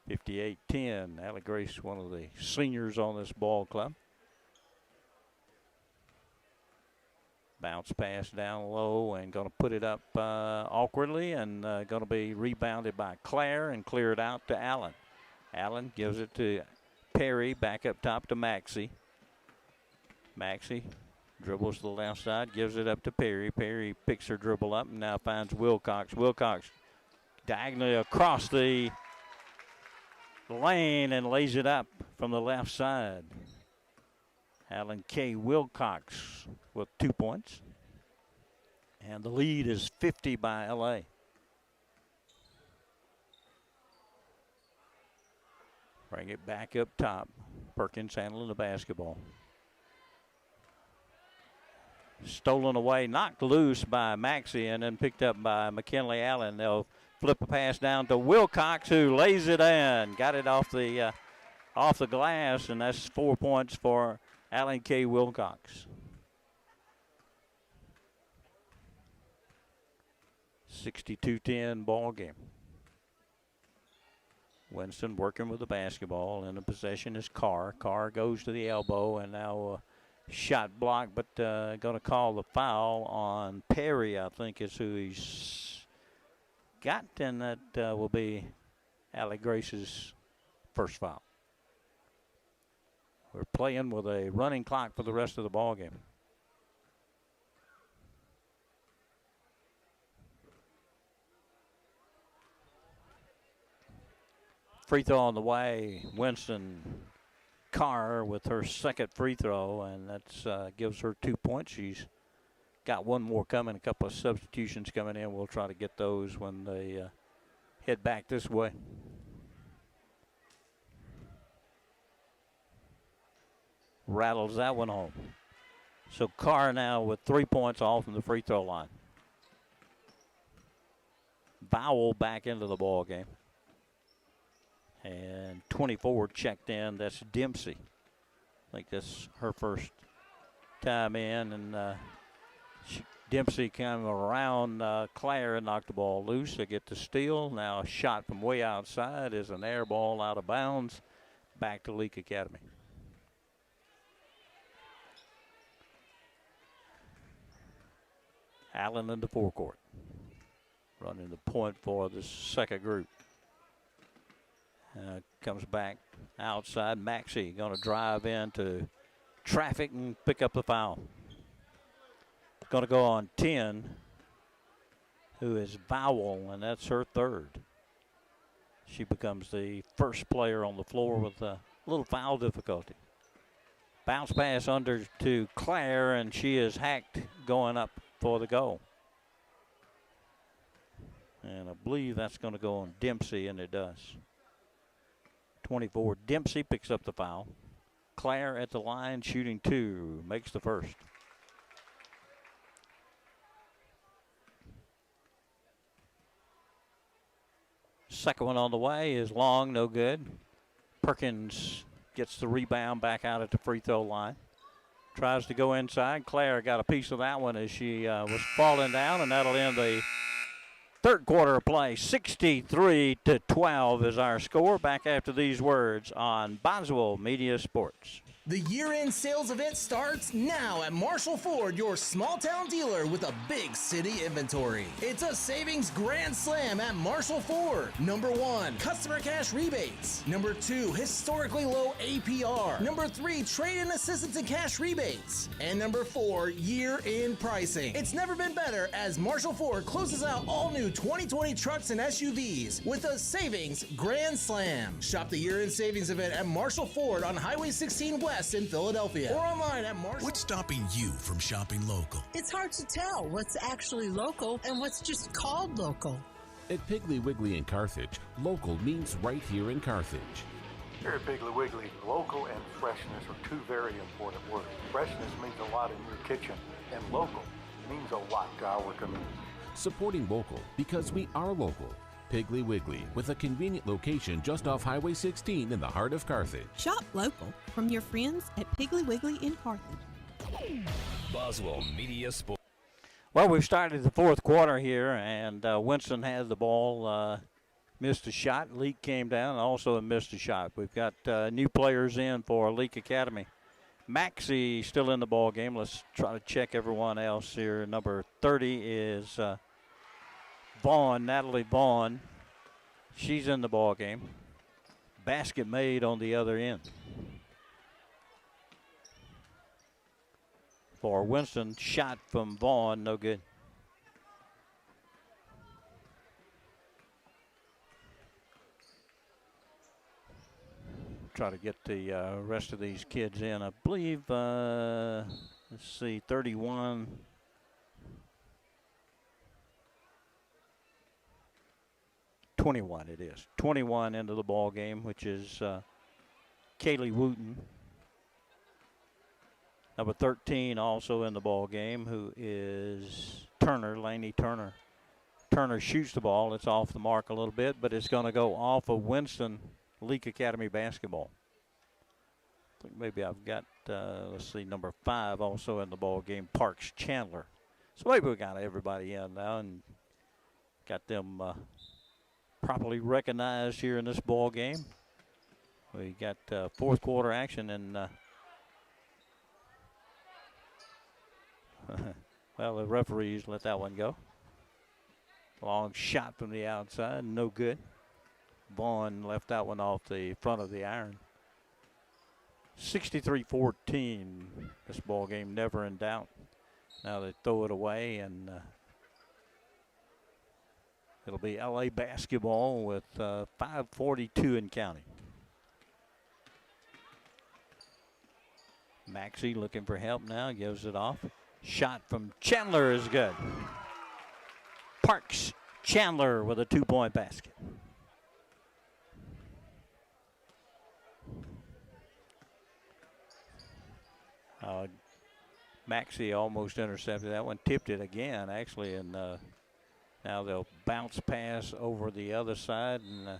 58-10. Allie Grace, one of the seniors on this ball club. Bounce pass down low and going to put it up awkwardly, and going to be rebounded by Claire and cleared out to Allen. Allen gives it to Perry, back up top to Maxey. Maxey dribbles to the left side, gives it up to Perry. Perry picks her dribble up and now finds Wilcox. Wilcox diagonally across the lane and lays it up from the left side. Alan K. Wilcox with 2 points. And the lead is 50 by LA. Bring it back up top. Perkins handling the basketball. Stolen away, knocked loose by Maxey, and then picked up by McKinley Allen. They'll Flip a pass down to Wilcox, who lays it in. Got it off the glass, and that's 4 points for Alan K. Wilcox. 62-10 ball game. Winston working with the basketball, and the possession is Carr. Carr goes to the elbow, and now shot blocked, but going to call the foul on Perry, I think is who he's got, and that will be Allie Grace's first foul. We're playing with a running clock for the rest of the ball game. Free throw on the way. Winston Carr with her second free throw, and that gives her 2 points. She's got one more coming, a couple of substitutions coming in. We'll try to get those when they head back this way. Rattles that one home. So Carr now with 3 points off from the free throw line. Vowell back into the ball game. And 24 checked in. That's Dempsey. I think that's her first time in, and Dempsey came around Claire and knocked the ball loose. They get the steal. Now a shot from way outside is an air ball out of bounds. Back to Leake Academy. Allen in the forecourt. Running the point for the second group. Comes back outside. Maxey going to drive into traffic and pick up the foul. Going to go on 10, who is Vowell, and that's her third. She becomes the first player on the floor with a little foul difficulty. Bounce pass under to Claire, and she is hacked going up for the goal. And I believe that's going to go on Dempsey, and it does. 24, Dempsey picks up the foul. Claire at the line shooting 2, makes the first. Second one on the way is long, no good. Perkins gets the rebound back out at the free throw line. Tries to go inside. Claire got a piece of that one as she was falling down, and that'll end the third quarter of play. 63-12 is our score. Back after these words on Boswell Media Sports. The year-end sales event starts now at Marshall Ford, your small-town dealer with a big city inventory. It's a savings grand slam at Marshall Ford. Number 1, customer cash rebates. Number 2, historically low APR. Number 3, trade-in assistance and cash rebates. And number 4, year-end pricing. It's never been better as Marshall Ford closes out all new 2020 trucks and SUVs with a savings grand slam. Shop the year-end savings event at Marshall Ford on Highway 16 West in Philadelphia, or online at Marshall. What's stopping you from shopping local? It's hard to tell what's actually local and what's just called local. At Piggly Wiggly in Carthage, local means right here in Carthage. Here at Piggly Wiggly, local and freshness are two very important words. Freshness means a lot in your kitchen, and local means a lot to our community. Supporting local because we are local. Piggly Wiggly, with a convenient location just off Highway 16 in the heart of Carthage. Shop local from your friends at Piggly Wiggly in Carthage. Boswell Media Sports. Well, we've started the fourth quarter here, and Winston has the ball, missed a shot. Leake came down and also missed a shot. We've got new players in for Leake Academy. Maxey still in the ball game. Let's try to check everyone else here. Number 30 is Vaughn, Natalie Vaughn. She's in the ball game. Basket made on the other end. For Winston, shot from Vaughn, no good. Try to get the rest of these kids in. I believe, let's see, 31. 21 it is. 21 into the ball game, which is Kaylee Wooten. Number 13 also in the ball game, who is Turner, Laney Turner. Turner shoots the ball. It's off the mark a little bit, but it's going to go off of Winston Leake Academy basketball. I think maybe I've got, let's see, number 5 also in the ball game, Parks Chandler. So maybe we got everybody in now and got them properly recognized here in this ball game. We got fourth quarter action, and well, the referees let that one go. Long shot from the outside, no good. Vaughn left that one off the front of the iron. 63-14, this ball game never in doubt. Now they throw it away, and it'll be LA basketball with 5:42 in counting. Maxey looking for help now, gives it off. Shot from Chandler is good. Parks Chandler with a 2-point basket. Maxey almost intercepted that one, tipped it again actually, and now they'll bounce pass over the other side, and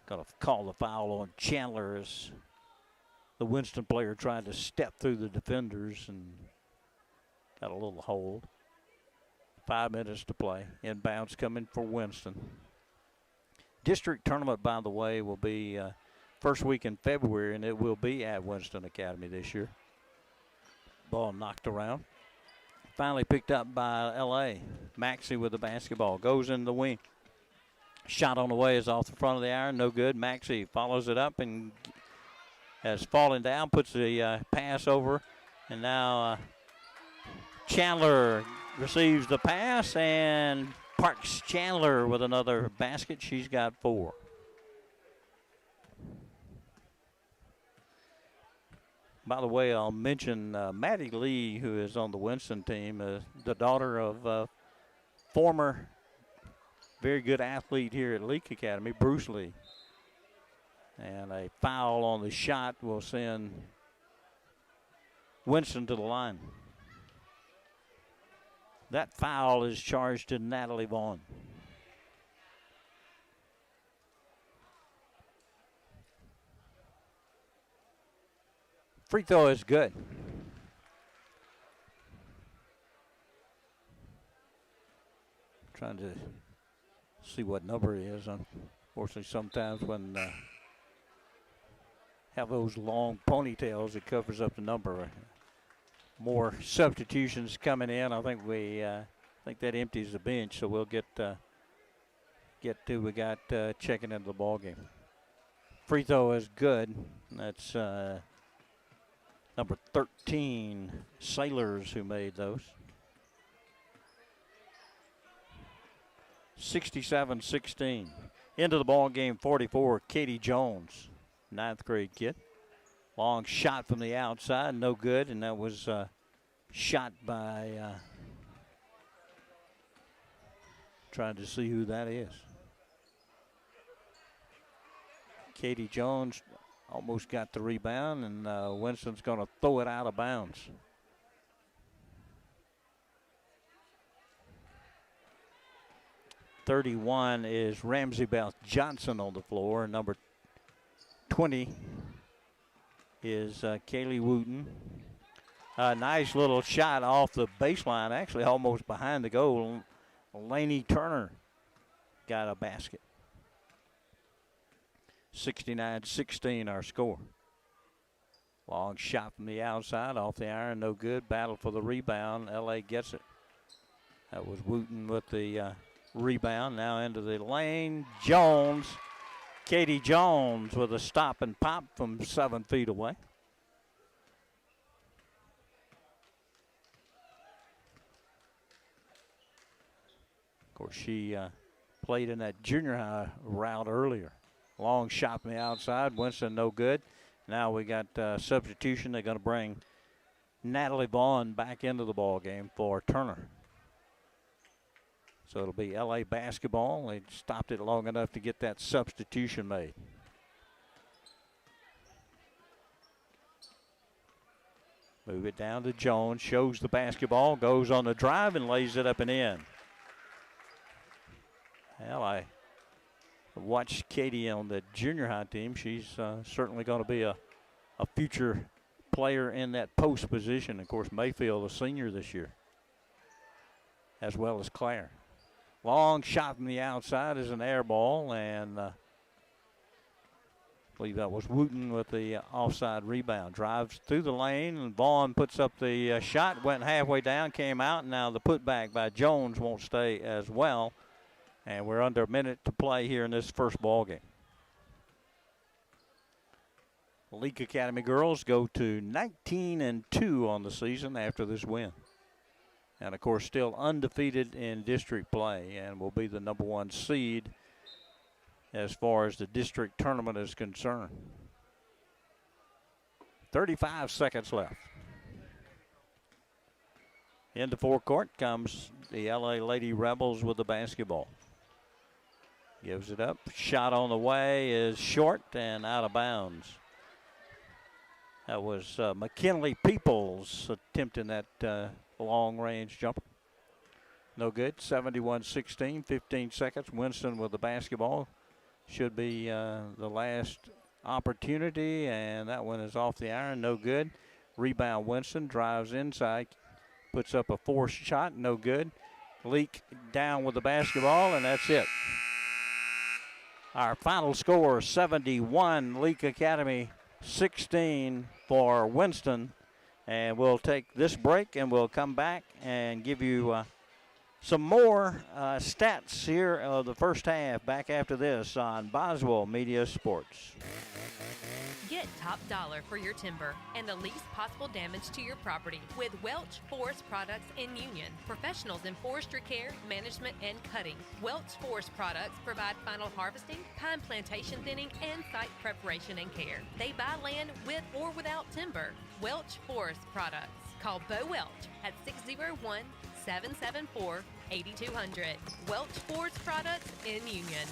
gonna call the foul on Chandler as the Winston player tried to step through the defenders and got a little hold. 5 minutes to play. Inbounds coming for Winston. District tournament, by the way, will be first week in February, and it will be at Winston Academy this year. Ball knocked around. Finally picked up by L.A. Maxey with the basketball. Goes in the wing. Shot on the way is off the front of the iron. No good. Maxey follows it up and has fallen down. Puts the pass over. And now Chandler receives the pass. And Parks Chandler with another basket. She's got 4. By the way, I'll mention Maddie Lee, who is on the Winston team, the daughter of former very good athlete here at Leake Academy, Bruce Lee. And a foul on the shot will send Winston to the line. That foul is charged to Natalie Vaughn. Free throw is good. Trying to see what number it is. Unfortunately, sometimes when have those long ponytails, it covers up the number. More substitutions coming in. I think we think that empties the bench, so we'll get to we got checking into the ball game. Free throw is good. That's number 13, Sailors, who made those. 67-16. Into the ball game, 44, Katie Jones, 9th grade kid. Long shot from the outside, no good, and that was shot by, trying to see who that is. Katie Jones almost got the rebound, and Winston's going to throw it out of bounds. .31 is Ramsey Beth Johnson on the floor. Number 20 is Kaylee Wooten. Nice little shot off the baseline, actually almost behind the goal. Lainey Turner got a basket. 69-16 our score. Long shot from the outside off the iron, no good. Battle for the rebound. LA gets it. That was Wooten with the rebound. Now into the lane. Jones. Katie Jones with a stop and pop from 7 feet away. Of course, she played in that junior high route earlier. Long shot from the outside. Winston no good. Now we got substitution. They're going to bring Natalie Vaughn back into the ball game for Turner. So it'll be LA basketball. They stopped it long enough to get that substitution made. Move it down to Jones, shows the basketball, goes on the drive and lays it up and in. Well, I watched Katie on the junior high team. She's certainly going to be a future player in that post position. Of course, Mayfield, a senior this year, as well as Claire. Long shot from the outside is an air ball, and I believe that was Wooten with the offside rebound. Drives through the lane, and Vaughn puts up the shot, went halfway down, came out, and now the putback by Jones won't stay as well. And we're under a minute to play here in this first ball game. Leake Academy girls go to 19-2 on the season after this win. And, of course, still undefeated in district play and will be the number 1 seed as far as the district tournament is concerned. 35 seconds left. Into forecourt comes the LA Lady Rebels with the basketball. Gives it up. Shot on the way is short and out of bounds. That was McKinley Peoples attempting that long-range jumper. No good. 71-16, 15 seconds. Winston with the basketball. Should be the last opportunity, and that one is off the iron. No good. Rebound Winston. Drives inside. Puts up a forced shot. No good. Leake down with the basketball, and that's it. Our final score, 71, Leake Academy 16 for Winston. And we'll take this break, and we'll come back and give you some more stats here of the first half back after this on Boswell Media Sports. Get top dollar for your timber and the least possible damage to your property with Welch Forest Products in Union. Professionals in forestry care, management, and cutting. Welch Forest Products provide final harvesting, pine plantation thinning, and site preparation and care. They buy land with or without timber. Welch Forest Products. Call Bo Welch at 601-774-8200. Welch Forest Products in Union.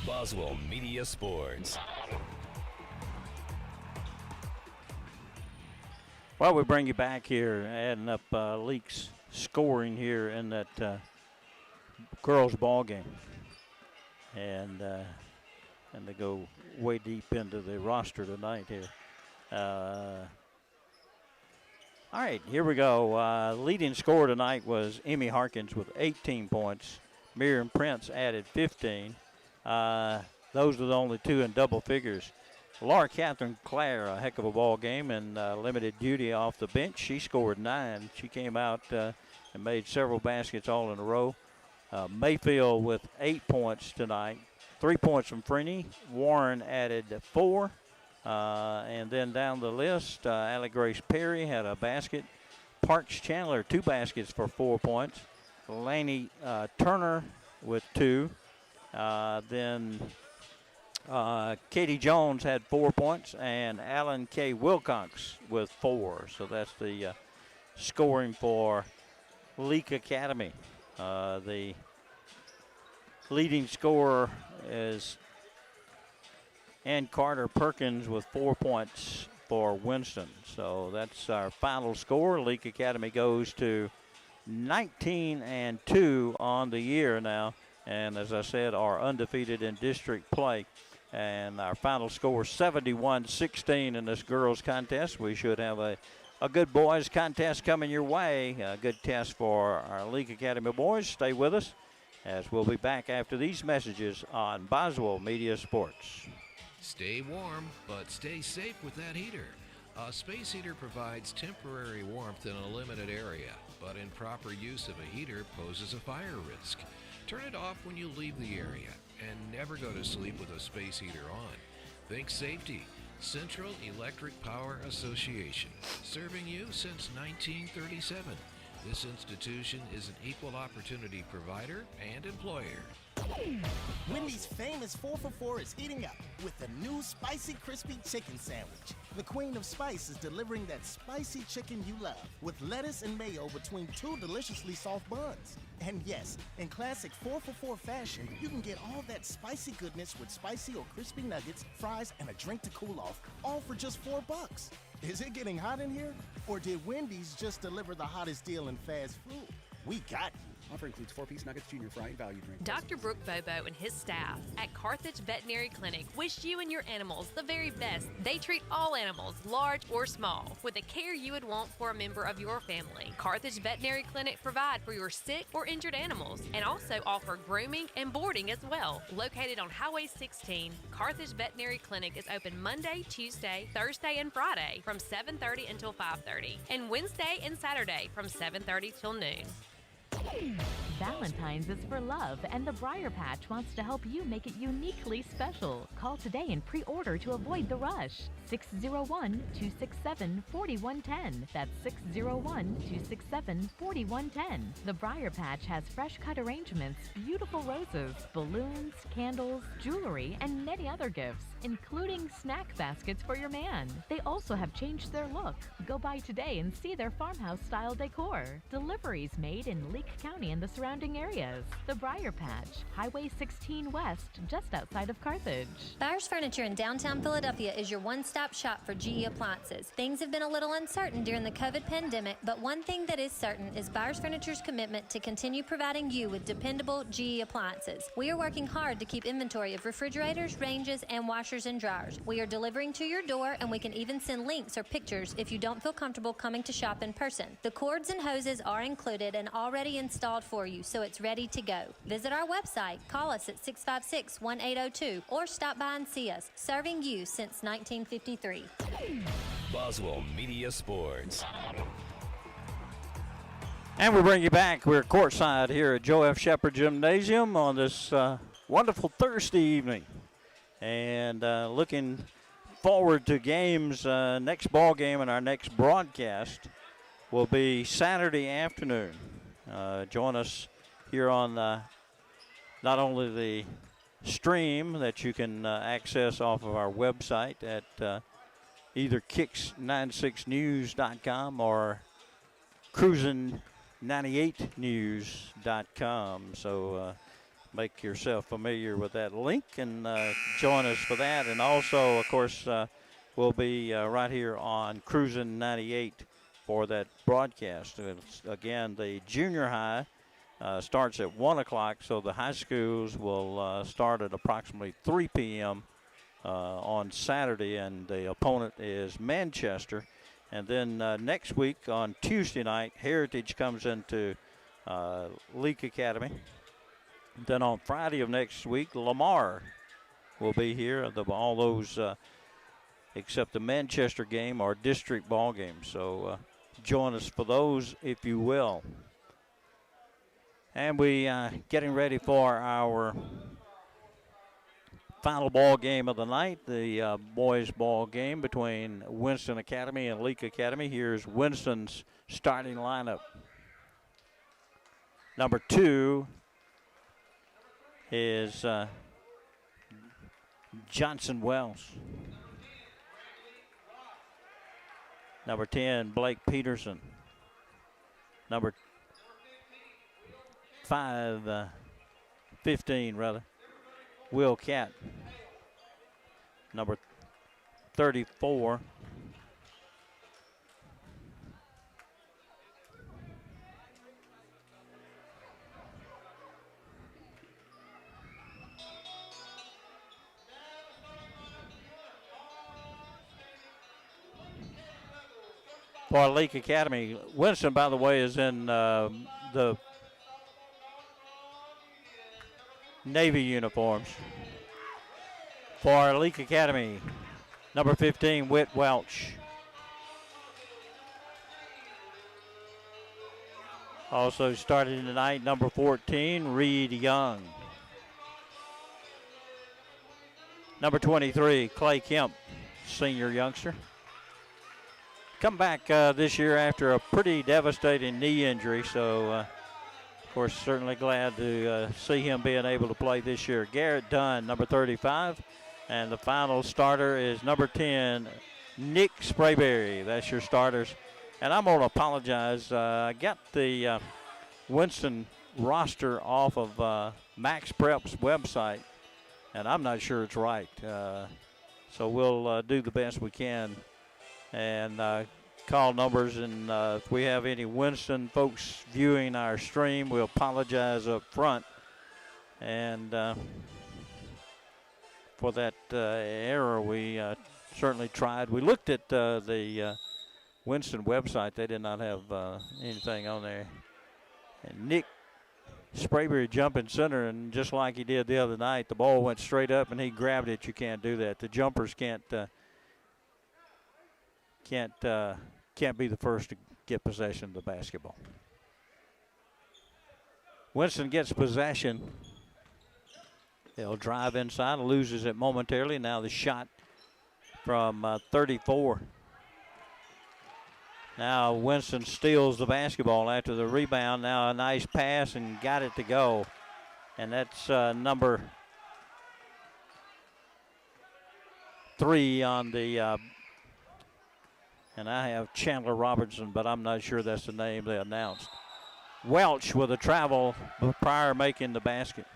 Boswell Media Sports. Well, we bring you back here, adding up Leake's scoring here in that girls' ball game. And they go way deep into the roster tonight here. All right, here we go. Leading scorer tonight was Emmy Harkins with 18 points. Miriam Prince added 15. Those are the only two in double figures. Laura Catherine Clare, a heck of a ball game and limited duty off the bench. She scored 9. She came out and made several baskets all in a row. Mayfield with 8 points tonight. 3 points from Freeney. Warren added 4. And then down the list, Allie Grace Perry had a basket. Parks Chandler, 2 baskets for 4 points. Laney Turner with 2. Then Katie Jones had 4 points, and Alan K. Wilcox with 4. So that's the scoring for Leake Academy. The leading scorer is Ann Carter Perkins with 4 points for Winston. So that's our final score. Leake Academy goes to 19-2 on the year now. And as I said, are undefeated in district play. And our final score, 71-16 in this girls contest. We should have a good boys contest coming your way. A good test for our Leake Academy boys. Stay with us as we'll be back after these messages on Boswell Media Sports. Stay warm, but stay safe with that heater. A space heater provides temporary warmth in a limited area, but improper use of a heater poses a fire risk. Turn it off when you leave the area, and never go to sleep with a space heater on. Think safety. Central Electric Power Association, serving you since 1937. This institution is an equal opportunity provider and employer. Wendy's famous 4 for $4 is heating up with the new spicy crispy chicken sandwich. The queen of spice is delivering that spicy chicken you love with lettuce and mayo between 2 deliciously soft buns. And yes, in classic 4 for $4 fashion, you can get all that spicy goodness with spicy or crispy nuggets, fries, and a drink to cool off, all for just $4. Is it getting hot in here? Or did Wendy's just deliver the hottest deal in fast food? We got you. Offer includes 4-piece nuggets, junior fry, and value drink. Dr. Brooke Bobo and his staff at Carthage Veterinary Clinic wish you and your animals the very best. They treat all animals, large or small, with the care you would want for a member of your family. Carthage Veterinary Clinic provide for your sick or injured animals and also offer grooming and boarding as well. Located on Highway 16, Carthage Veterinary Clinic is open Monday, Tuesday, Thursday, and Friday from 7:30 until 5:30, and Wednesday and Saturday from 7:30 till noon. Valentine's is for love, and the Briar Patch wants to help you make it uniquely special. Call today and pre-order to avoid the rush. 601-267-4110. That's 601-267-4110. The Briar Patch has fresh cut arrangements, beautiful roses, balloons, candles, jewelry, and many other gifts, including snack baskets for your man. They also have changed their look. Go by today and see their farmhouse-style decor. Deliveries made in Leake County and the surrounding areas. The Briar Patch, Highway 16 West, just outside of Carthage. Byers Furniture in downtown Philadelphia is your one-stop shop for GE appliances. Things have been a little uncertain during the COVID pandemic, but one thing that is certain is Byers Furniture's commitment to continue providing you with dependable GE appliances. We are working hard to keep inventory of refrigerators, ranges, and washers and dryers. We are delivering to your door, and we can even send links or pictures if you don't feel comfortable coming to shop in person. The cords and hoses are included and already installed for you, so it's ready to go. Visit our website, call us at 656-1802, or stop by and see us, serving you since 1953. Boswell Media Sports. And we bring you back. We're courtside here at Joe F. Shepherd Gymnasium on this wonderful Thursday evening. And looking forward to games. Next ball game and our next broadcast will be Saturday afternoon. Join us here on not only the stream that you can access off of our website at either kicks96news.com or cruisin98news.com. So make yourself familiar with that link and join us for that. And also, of course, we'll be right here on Cruisin 98 for that broadcast. It's, again, the junior high starts at 1 o'clock, so the high schools will start at approximately 3 p.m. On Saturday, and the opponent is Manchester. And then next week on Tuesday night, Heritage comes into Leake Academy. Then on Friday of next week, Lamar will be here. All those except the Manchester game are district ball games. So join us for those if you will. And we getting ready for our final ball game of the night, the boys ball game between Winston Academy and Leake Academy. Here's Winston's starting lineup. Number 2 is Johnson Wells. Number 10, Blake Peterson. Number 15, Will Catt. Number 34, for Leake Academy. Winston, by the way, is in the Navy uniforms. For Leake Academy, number 15, Whit Welch. Also starting tonight, number 14, Reed Young. Number 23, Clay Kemp, senior youngster. Come back this year after a pretty devastating knee injury, so Of course, certainly glad to see him being able to play this year. Garrett Dunn, number 35. And the final starter is number 10, Nick Sprayberry. That's your starters. And I'm going to apologize. I got the Winston roster off of Max Prep's website, and I'm not sure it's right. So we'll do the best we can and call numbers. And if we have any Winston folks viewing our stream, we'll apologize up front. And for that error, we certainly tried. We looked at the Winston website. They did not have anything on there. And Nick Sprayberry jumping center, and just like he did the other night, the ball went straight up and he grabbed it. You can't do that. The jumpers can't be the first to get possession of the basketball. Winston gets possession. They'll drive inside, loses it momentarily. Now the shot from 34. Now Winston steals the basketball after the rebound. Now a nice pass and got it to go. And that's number 3 on the, and I have Chandler Robertson, but I'm not sure that's the name they announced. Welch with a travel prior making the basket.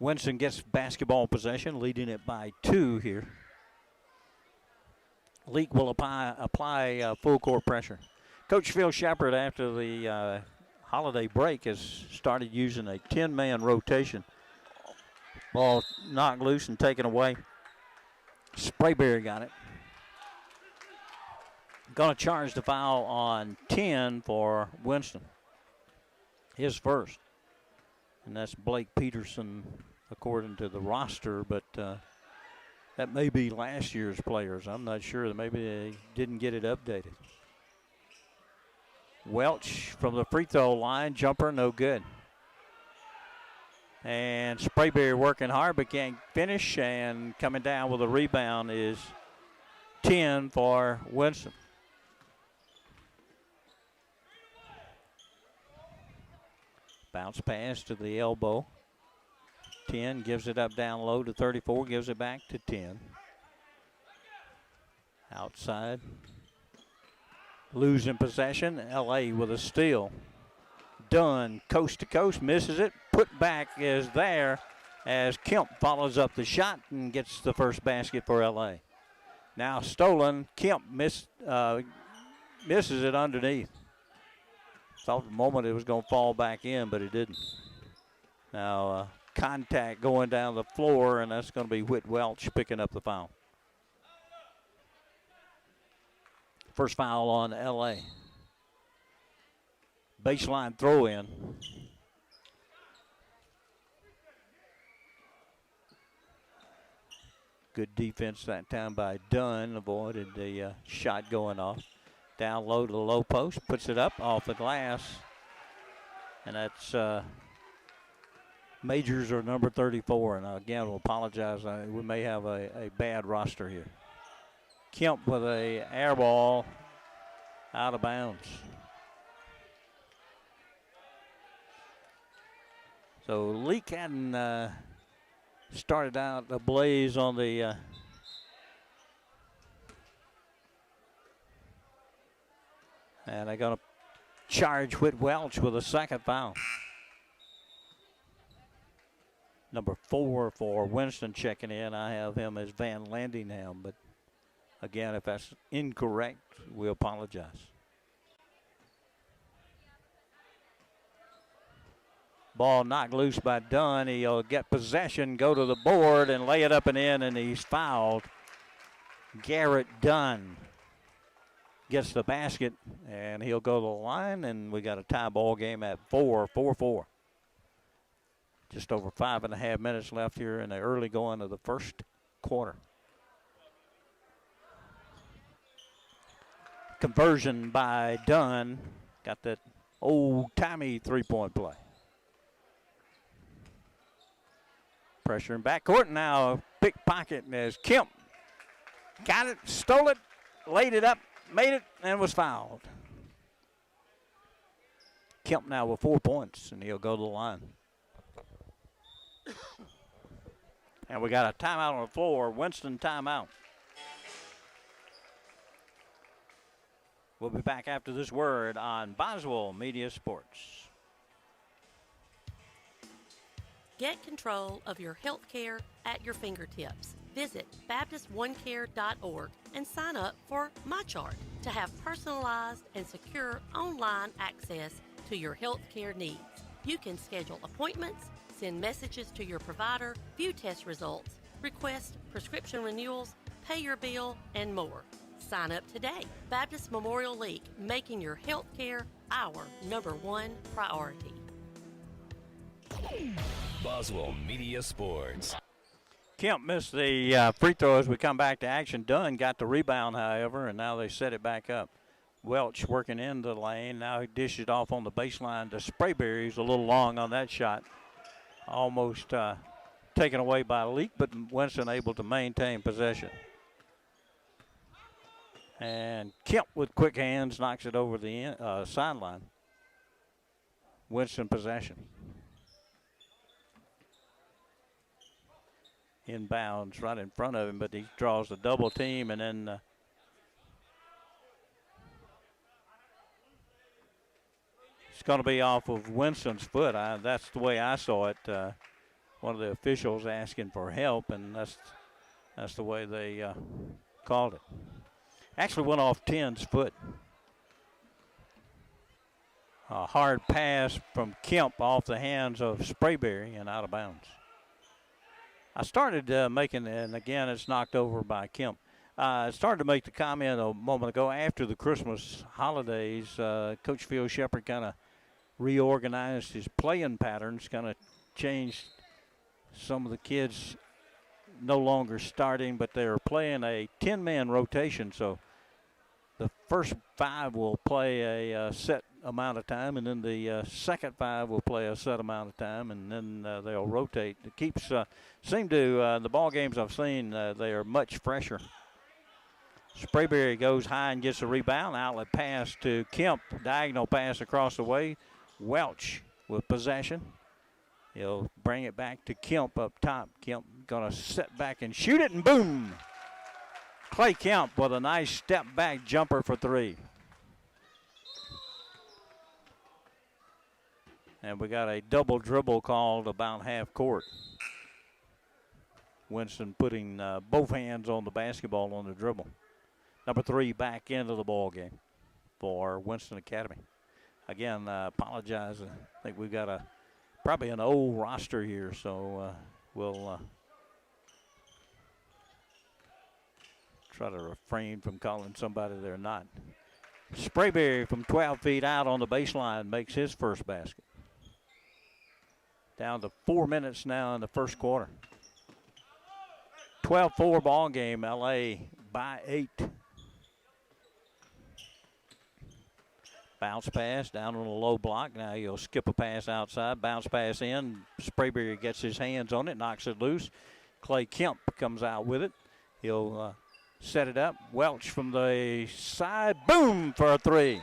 Winston gets basketball possession, leading it by 2 here. Leake will apply full court pressure. Coach Phil Shepard, after the holiday break, has started using a 10-man rotation. Ball knocked loose and taken away. Sprayberry got it. Going to charge the foul on 10 for Winston. His first. And that's Blake Peterson, according to the roster, but that may be last year's players. I'm not sure. Maybe they didn't get it updated. Welch from the free throw line, jumper, no good. And Sprayberry working hard but can't finish, and coming down with a rebound is 10 for Winston. Bounce pass to the elbow. 10 gives it up down low to 34, gives it back to 10. Outside. Losing possession. LA with a steal. Dunn coast to coast, misses it. Put back is there as Kemp follows up the shot and gets the first basket for LA. Now stolen. Kemp misses it underneath. Thought the moment it was going to fall back in, but it didn't. Now contact going down the floor, and that's going to be Whit Welch picking up the foul. First foul on LA. Baseline throw in. Good defense that time by Dunn. Avoided the shot going off. Down low to the low post. Puts it up off the glass. And that's Majors or number 34. And again, we'll apologize. We may have a bad roster here. Kemp with a air ball out of bounds. So Leake hadn't started out ablaze on the and they're going to charge Whit Welch with a second foul. Number 4 for Winston checking in. I have him as Van Landingham, but again, if that's incorrect, we apologize. Ball knocked loose by Dunn. He'll get possession, go to the board, and lay it up and in, and he's fouled. Garrett Dunn gets the basket, and he'll go to the line, and we got a tie ball game at 4-4. Just over 5.5 minutes left here in the early going of the first quarter. Conversion by Dunn. Got that old-timey three-point play. Pressure in backcourt now. Pickpocket as Kemp got it, stole it, laid it up, made it and was fouled. Kemp now with 4 points, and he'll go to the line. And we got a timeout on the floor. Winston timeout. We'll be back after this word on Boswell Media Sports. Get control of your health care at your fingertips. Visit BaptistOneCare.org and sign up for MyChart to have personalized and secure online access to your health care needs. You can schedule appointments, send messages to your provider, view test results, request prescription renewals, pay your bill, and more. Sign up today. Baptist Memorial Leake, making your health care our #1 priority. Boswell Media Sports. Kemp missed the free throw as we come back to action. Dunn got the rebound, however, and now they set it back up. Welch working in the lane. Now he dishes it off on the baseline to Sprayberry. He's a little long on that shot. Almost taken away by Leake, but Winston able to maintain possession. And Kemp with quick hands knocks it over the sideline. Winston possession. Inbounds right in front of him, but he draws the double team, and then it's going to be off of Winston's foot. That's the way I saw it. One of the officials asking for help, and that's the way they called it. Actually went off 10's foot. A hard pass from Kemp off the hands of Sprayberry and out of bounds. I started making, and again, it's knocked over by Kemp. I started to make the comment a moment ago after the Christmas holidays. Coach Phil Shepherd kind of reorganized his playing patterns, kind of changed some of the kids no longer starting, but they're playing a 10-man rotation. So the first 5 will play a set amount of time, and then the second 5 will play a set amount of time, and then they'll rotate. It keeps the ball games I've seen, they are much fresher. Sprayberry goes high and gets a rebound. Outlet pass to Kemp. Diagonal pass across the way. Welch with possession. He'll bring it back to Kemp up top. Kemp going to set back and shoot it, and boom! Clay Kemp with a nice step back jumper for 3. And we got a double dribble called about half court. Winston putting both hands on the basketball on the dribble. Number 3 back into the ball game for Winston Academy. Again, apologize. I think we've got probably an old roster here, so we'll try to refrain from calling somebody they're not. Sprayberry from 12 feet out on the baseline makes his first basket. Down to 4 minutes now in the first quarter. 12-4 ball game, LA by 8. Bounce pass down on a low block. Now he'll skip a pass outside. Bounce pass in. Sprayberry gets his hands on it, knocks it loose. Clay Kemp comes out with it. He'll set it up. Welch from the side. Boom for a 3.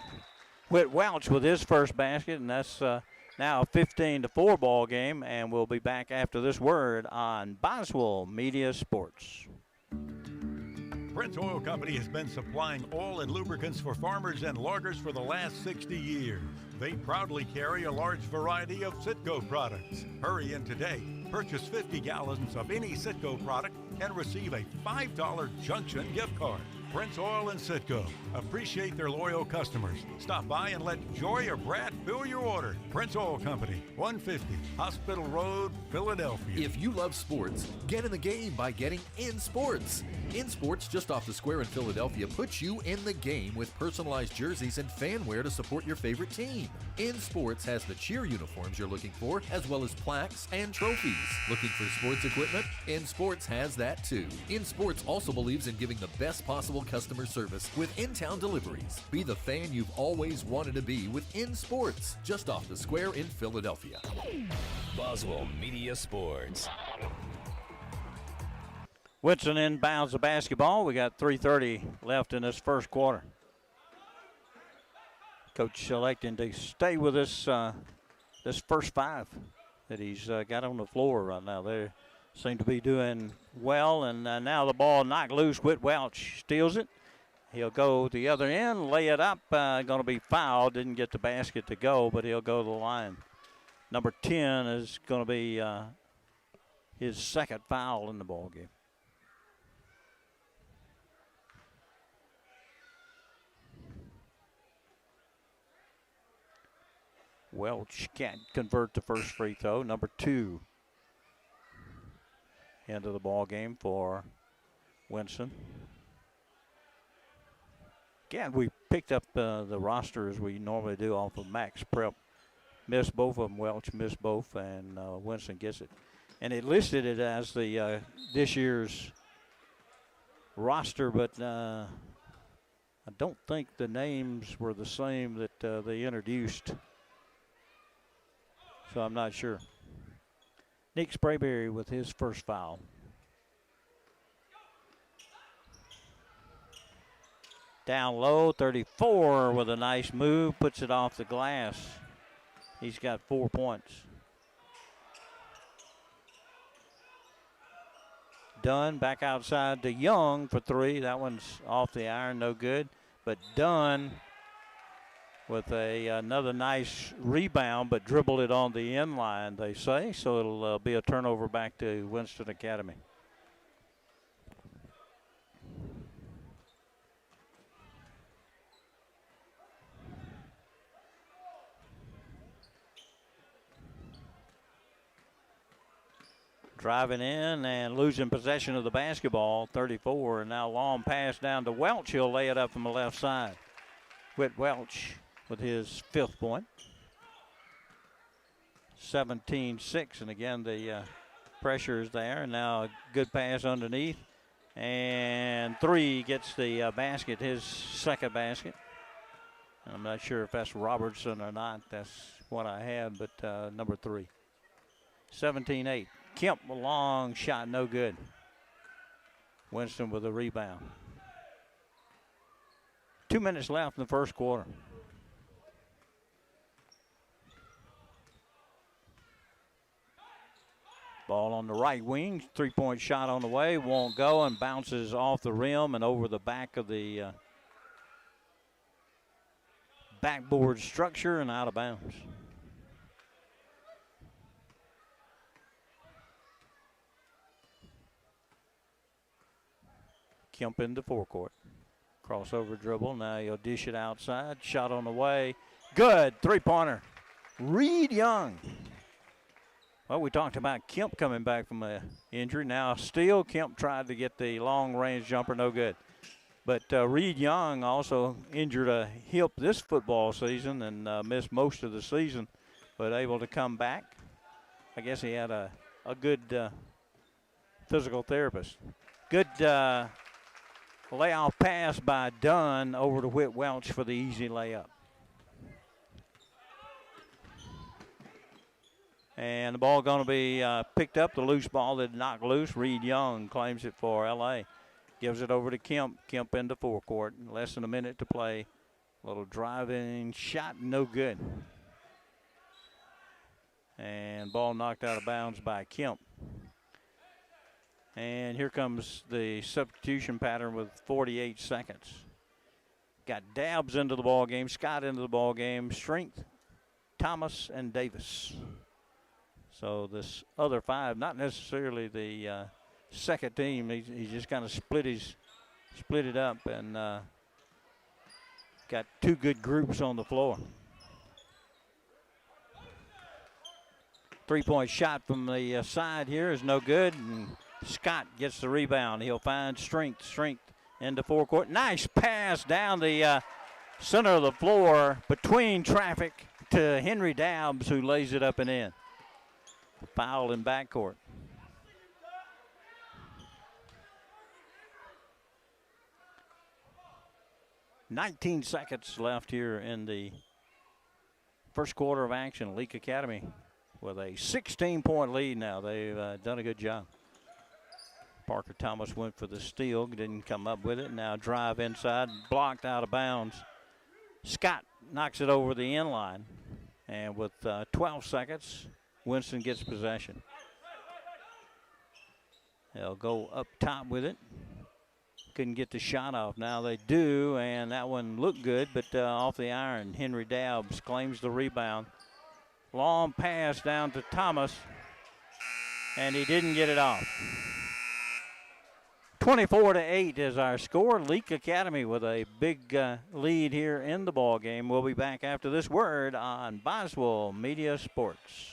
Whit Welch with his first basket, and that's now a 15-4 ball game. And we'll be back after this word on Boswell Media Sports. Prince Oil Company has been supplying oil and lubricants for farmers and loggers for the last 60 years. They proudly carry a large variety of Citgo products. Hurry in today. Purchase 50 gallons of any Citgo product and receive a $5 Junction gift card. Prince Oil and Citgo appreciate their loyal customers. Stop by and let Joy or Brad fill your order. Prince Oil Company, 150 Hospital Road, Philadelphia. If you love sports, get in the game by getting In Sports. In Sports, just off the square in Philadelphia, puts you in the game with personalized jerseys and fan wear to support your favorite team. In Sports has the cheer uniforms you're looking for, as well as plaques and trophies. Looking for sports equipment? In Sports has that too. In Sports also believes in giving the best possible customer service with in-town deliveries. Be the fan you've always wanted to be with In Sports, just off the square in Philadelphia. Boswell Media Sports. Winston inbounds the basketball. We got 3:30 left in this first quarter. Coach selecting to stay with this this first 5 that he's got on the floor right now. They seem to be doing well, and now the ball knocked loose. Whit Welch steals it. He'll go the other end, lay it up. Going to be fouled. Didn't get the basket to go, but he'll go to the line. Number 10 is going to be his second foul in the ball game. Welch can't convert the first free throw. Number 2 into the ball game for Winston. Again, we picked up the roster as we normally do off of Max Prep. Missed both of them. Welch missed both, and Winston gets it. And it listed it as the this year's roster, but I don't think the names were the same that they introduced. So I'm not sure. Nick Sprayberry with his first foul. Down low, 34 with a nice move, puts it off the glass. He's got 4 points. Dunn back outside to Young for 3. That one's off the iron, no good. But Dunn with another nice rebound, but dribbled it on the end line, they say. So it'll be a turnover back to Winston Academy. Driving in and losing possession of the basketball, 34. And now long pass down to Welch. He'll lay it up from the left side. Whit Welch with his 5th point. 17-6, and again the pressure is there. And now a good pass underneath, and 3 gets the basket, his second basket. And I'm not sure if that's Robertson or not. That's what I had, but number 3. 17-8. Kemp, a long shot, no good. Winston with a rebound. 2 minutes left in the first quarter. Ball on the right wing, 3-point shot on the way, won't go, and bounces off the rim and over the back of the backboard structure and out of bounds. Kemp into forecourt. Crossover dribble, now he'll dish it outside, shot on the way, good, 3-pointer. Reed Young. Well, we talked about Kemp coming back from an injury. Now still Kemp tried to get the long-range jumper, no good. But Reed Young also injured a hip this football season and missed most of the season, but able to come back. I guess he had a good physical therapist. Good layoff pass by Dunn over to Whit Welch for the easy layup. And the ball going to be picked up, the loose ball that knocked loose. Reed Young claims it for L.A. Gives it over to Kemp. Kemp into forecourt. Less than a minute to play. Little driving shot, no good. And ball knocked out of bounds by Kemp. And here comes the substitution pattern with 48 seconds. Got Dabbs into the ball game, Scott into the ball game, Strength, Thomas, and Davis. So this other 5, not necessarily the second team. He just kind of split it up and got 2 good groups on the floor. 3-point shot from the side here is no good, and Scott gets the rebound. He'll find Strength into forecourt. Nice pass down the center of the floor between traffic to Henry Dabbs, who lays it up and in. Foul in backcourt. $19 seconds left here in the first quarter of action. Leake Academy with a 16-point lead now. They've done a good job. Parker Thomas went for the steal, didn't come up with it. Now drive inside, blocked out of bounds. Scott knocks it over the end line. And with 12 seconds, Winston gets possession. They'll go up top with it. Couldn't get the shot off. Now they do, and that one looked good, but off the iron. Henry Dabbs claims the rebound. Long pass down to Thomas, and he didn't get it off. 24-8 is our score. Leake Academy with a big lead here in the ball game. We'll be back after this word on Boswell Media Sports.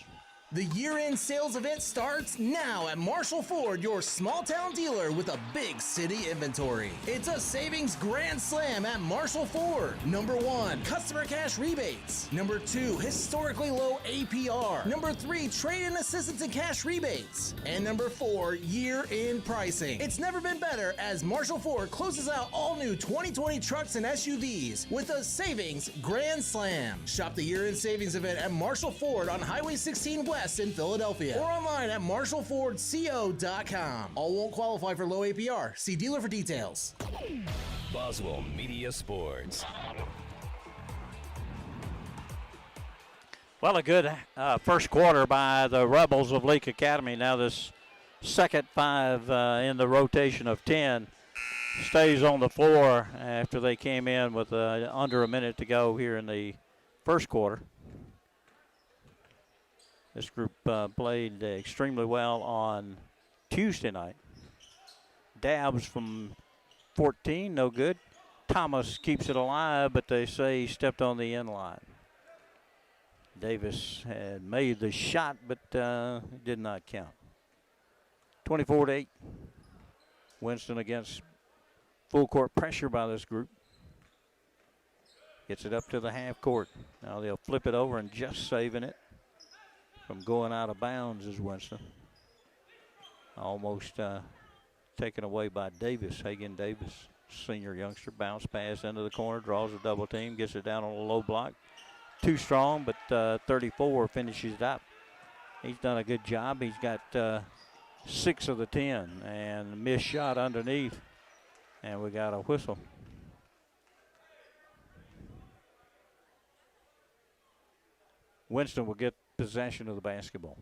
The year-end sales event starts now at Marshall Ford, your small-town dealer with a big city inventory. It's a savings grand slam at Marshall Ford. Number 1, customer cash rebates. Number 2, historically low APR. Number 3, trade-in assistance and cash rebates. And number 4, year-end pricing. It's never been better as Marshall Ford closes out all new 2020 trucks and SUVs with a savings grand slam. Shop the year-end savings event at Marshall Ford on Highway 16 West in Philadelphia or online at marshallfordco.com. All won't qualify for low APR. See dealer for details. Boswell Media Sports. Well, a good first quarter by the Rebels of Leake Academy. Now this second 5 in the rotation of 10 stays on the floor after they came in with under a minute to go here in the first quarter. This group played extremely well on Tuesday night. Dabbs from 14, no good. Thomas keeps it alive, but they say he stepped on the end line. Davis had made the shot, but it did not count. 24-8. Winston against full court pressure by this group. Gets it up to the half court. Now they'll flip it over and just saving it from going out of bounds is Winston. Almost taken away by Davis, Hagen Davis, senior youngster. Bounce pass into the corner, draws a double team, gets it down on a low block. Too strong, but 34 finishes it up. He's done a good job. He's got 6 of the 10 and missed shot underneath. And we got a whistle. Winston will get possession of the basketball.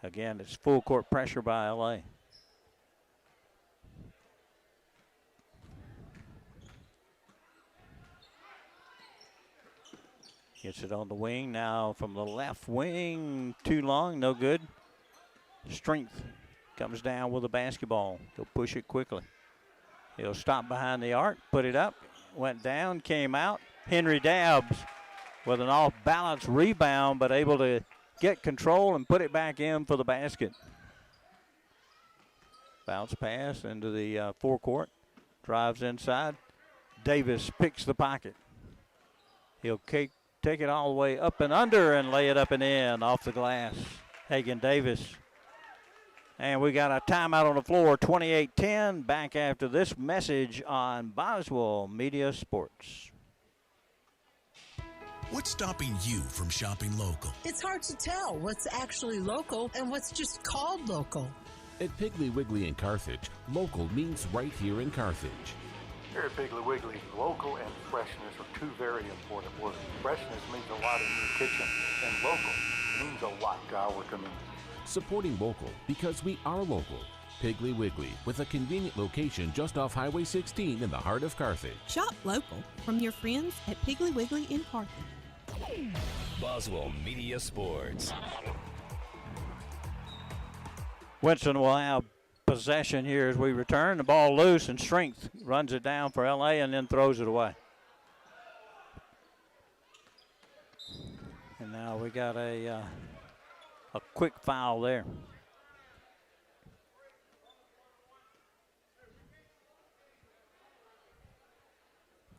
Again, it's full court pressure by LA. Gets it on the wing now from the left wing. Too long, no good. Strength comes down with the basketball. He'll push it quickly. He'll stop behind the arc, put it up, went down, came out. Henry Dabbs with an off-balance rebound, but able to get control and put it back in for the basket. Bounce pass into the forecourt. Drives inside. Davis picks the pocket. He'll take it all the way up and under and lay it up and in off the glass. Hagen Davis. And we got a timeout on the floor, 28-10. Back after this message on Boswell Media Sports. What's stopping you from shopping local? It's hard to tell what's actually local and what's just called local. At Piggly Wiggly in Carthage, local means right here in Carthage. Here at Piggly Wiggly, local and freshness are two very important words. Freshness means a lot in your kitchen, and local means a lot to our community. Supporting local because we are local. Piggly Wiggly, with a convenient location just off Highway 16 in the heart of Carthage. Shop local from your friends at Piggly Wiggly in Carthage. Boswell Media Sports. Winston will have possession here as we return. The ball loose and Strength runs it down for LA and then throws it away. And now we got a quick foul there.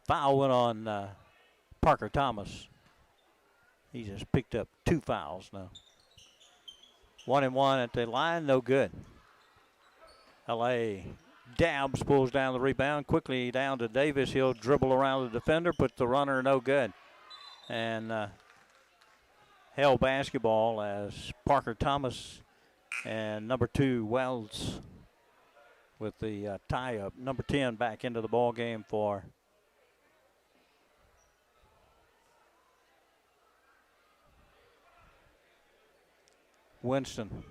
Foul went on Parker Thomas. He just picked up 2 fouls now. 1 and 1 at the line, no good. LA Dabbs pulls down the rebound quickly down to Davis. He'll dribble around the defender, put the runner no good. And held basketball as Parker Thomas and number 2 Wells with the tie-up. Number 10 back into the ball game for Winston.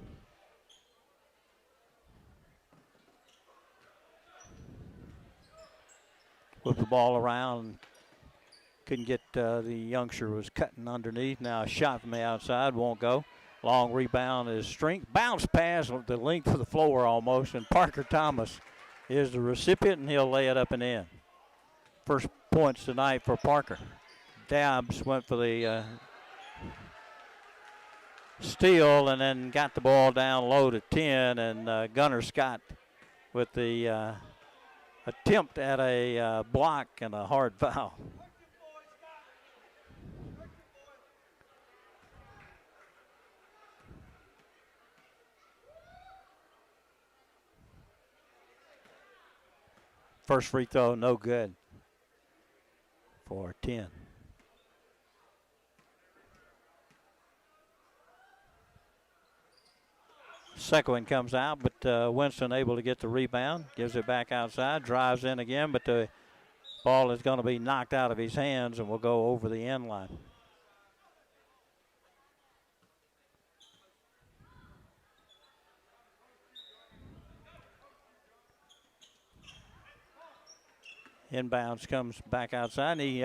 Whip the ball around. Couldn't get the youngster was cutting underneath. Now a shot from the outside won't go. Long rebound is Strength. Bounce pass the length of the floor almost. And Parker Thomas is the recipient, and he'll lay it up and in. First points tonight for Parker. Dabbs went for the steal and then got the ball down low to 10. And Gunnar Scott with the attempt at a block and a hard foul. First free throw, no good for 10. Second one comes out, but Winston able to get the rebound, gives it back outside, drives in again, but the ball is going to be knocked out of his hands and will go over the end line. Inbounds comes back outside. And he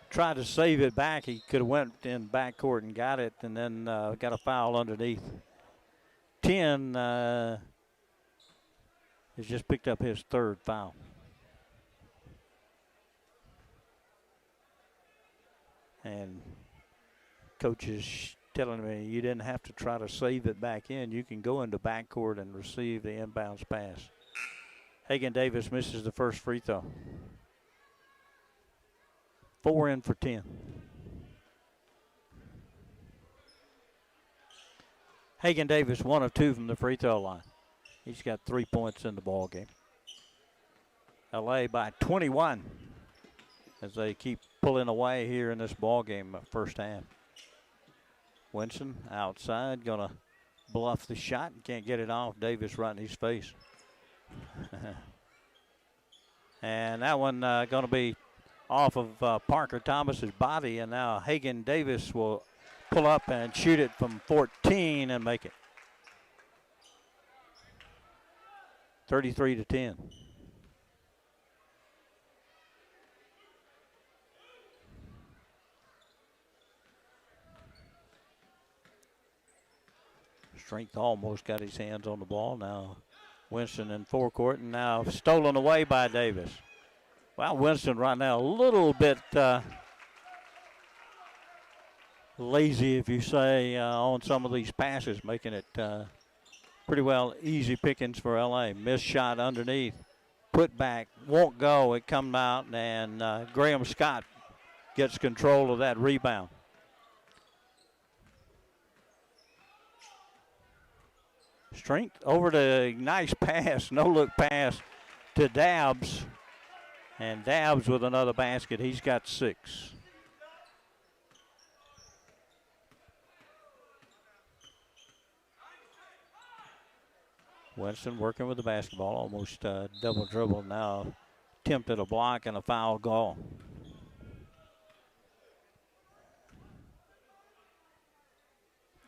tried to save it back. He could have went in backcourt and got it, and then got a foul underneath. 10 has just picked up his third foul. And coach is telling me you didn't have to try to save it back in. You can go into backcourt and receive the inbounds pass. Hagen Davis misses the first free throw. 4 in for 10. Hagen Davis 1 of 2 from the free throw line. He's got 3 points in the ball game. LA by 21 as they keep pulling away here in this ball game first half. Winston outside, gonna bluff the shot and can't get it off. Davis right in his face. And that one going to be off of Parker Thomas's body, and now Hagen Davis will pull up and shoot it from 14 and make it. 33-10. Strength almost got his hands on the ball now. Winston in forecourt, and now stolen away by Davis. Well, Winston right now a little bit lazy, if you say, on some of these passes, making it pretty well easy pickings for LA. Missed shot underneath, put back, won't go. It comes out, and Graham Scott gets control of that rebound. Strength over the nice pass, no-look pass to Dabbs. And Dabbs with another basket. He's got 6. Winston working with the basketball, almost double dribble now. Attempted a block and a foul goal.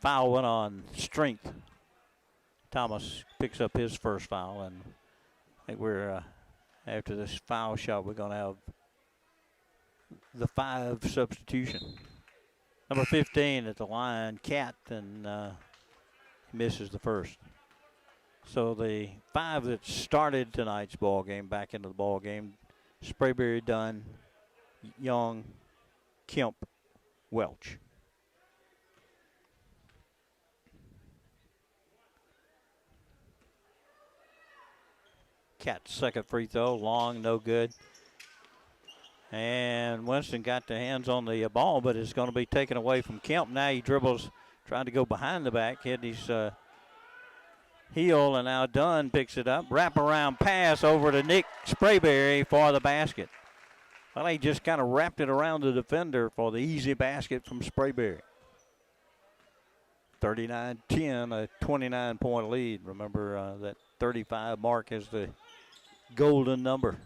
Foul went on Strength. Thomas picks up his first foul, and I think we're, after this foul shot, we're going to have the 5 substitution. Number 15 at the line, Cat, and misses the first. So the 5 that started tonight's ball game back into the ball game: Sprayberry, Dunn, Young, Kemp, Welch. Cat's second free throw, long, no good. And Winston got the hands on the ball, but it's going to be taken away from Kemp. Now he dribbles, trying to go behind the back, hit his heel, and now Dunn picks it up. Wraparound pass over to Nick Sprayberry for the basket. Well, he just kind of wrapped it around the defender for the easy basket from Sprayberry. 39-10, a 29-point lead. Remember that 35 mark is the golden number.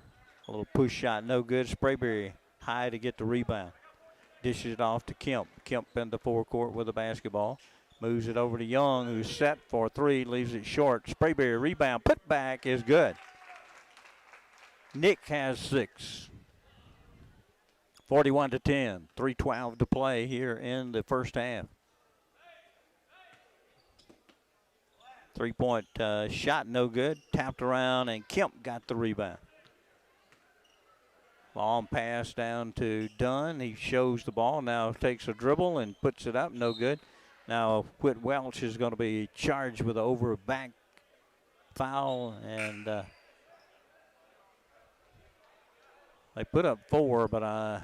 A little push shot, no good. Sprayberry high to get the rebound. Dishes it off to Kemp. Kemp in the forecourt with the basketball. Moves it over to Young, who's set for three, leaves it short. Sprayberry rebound, put back is good. Nick has 6. 41-10, 3:12 to play here in the first half. 3-point shot, no good. Tapped around, and Kemp got the rebound. Long pass down to Dunn. He shows the ball, now takes a dribble and puts it up, no good. Now Whit Welch is going to be charged with an over-back foul, and they put up 4, but I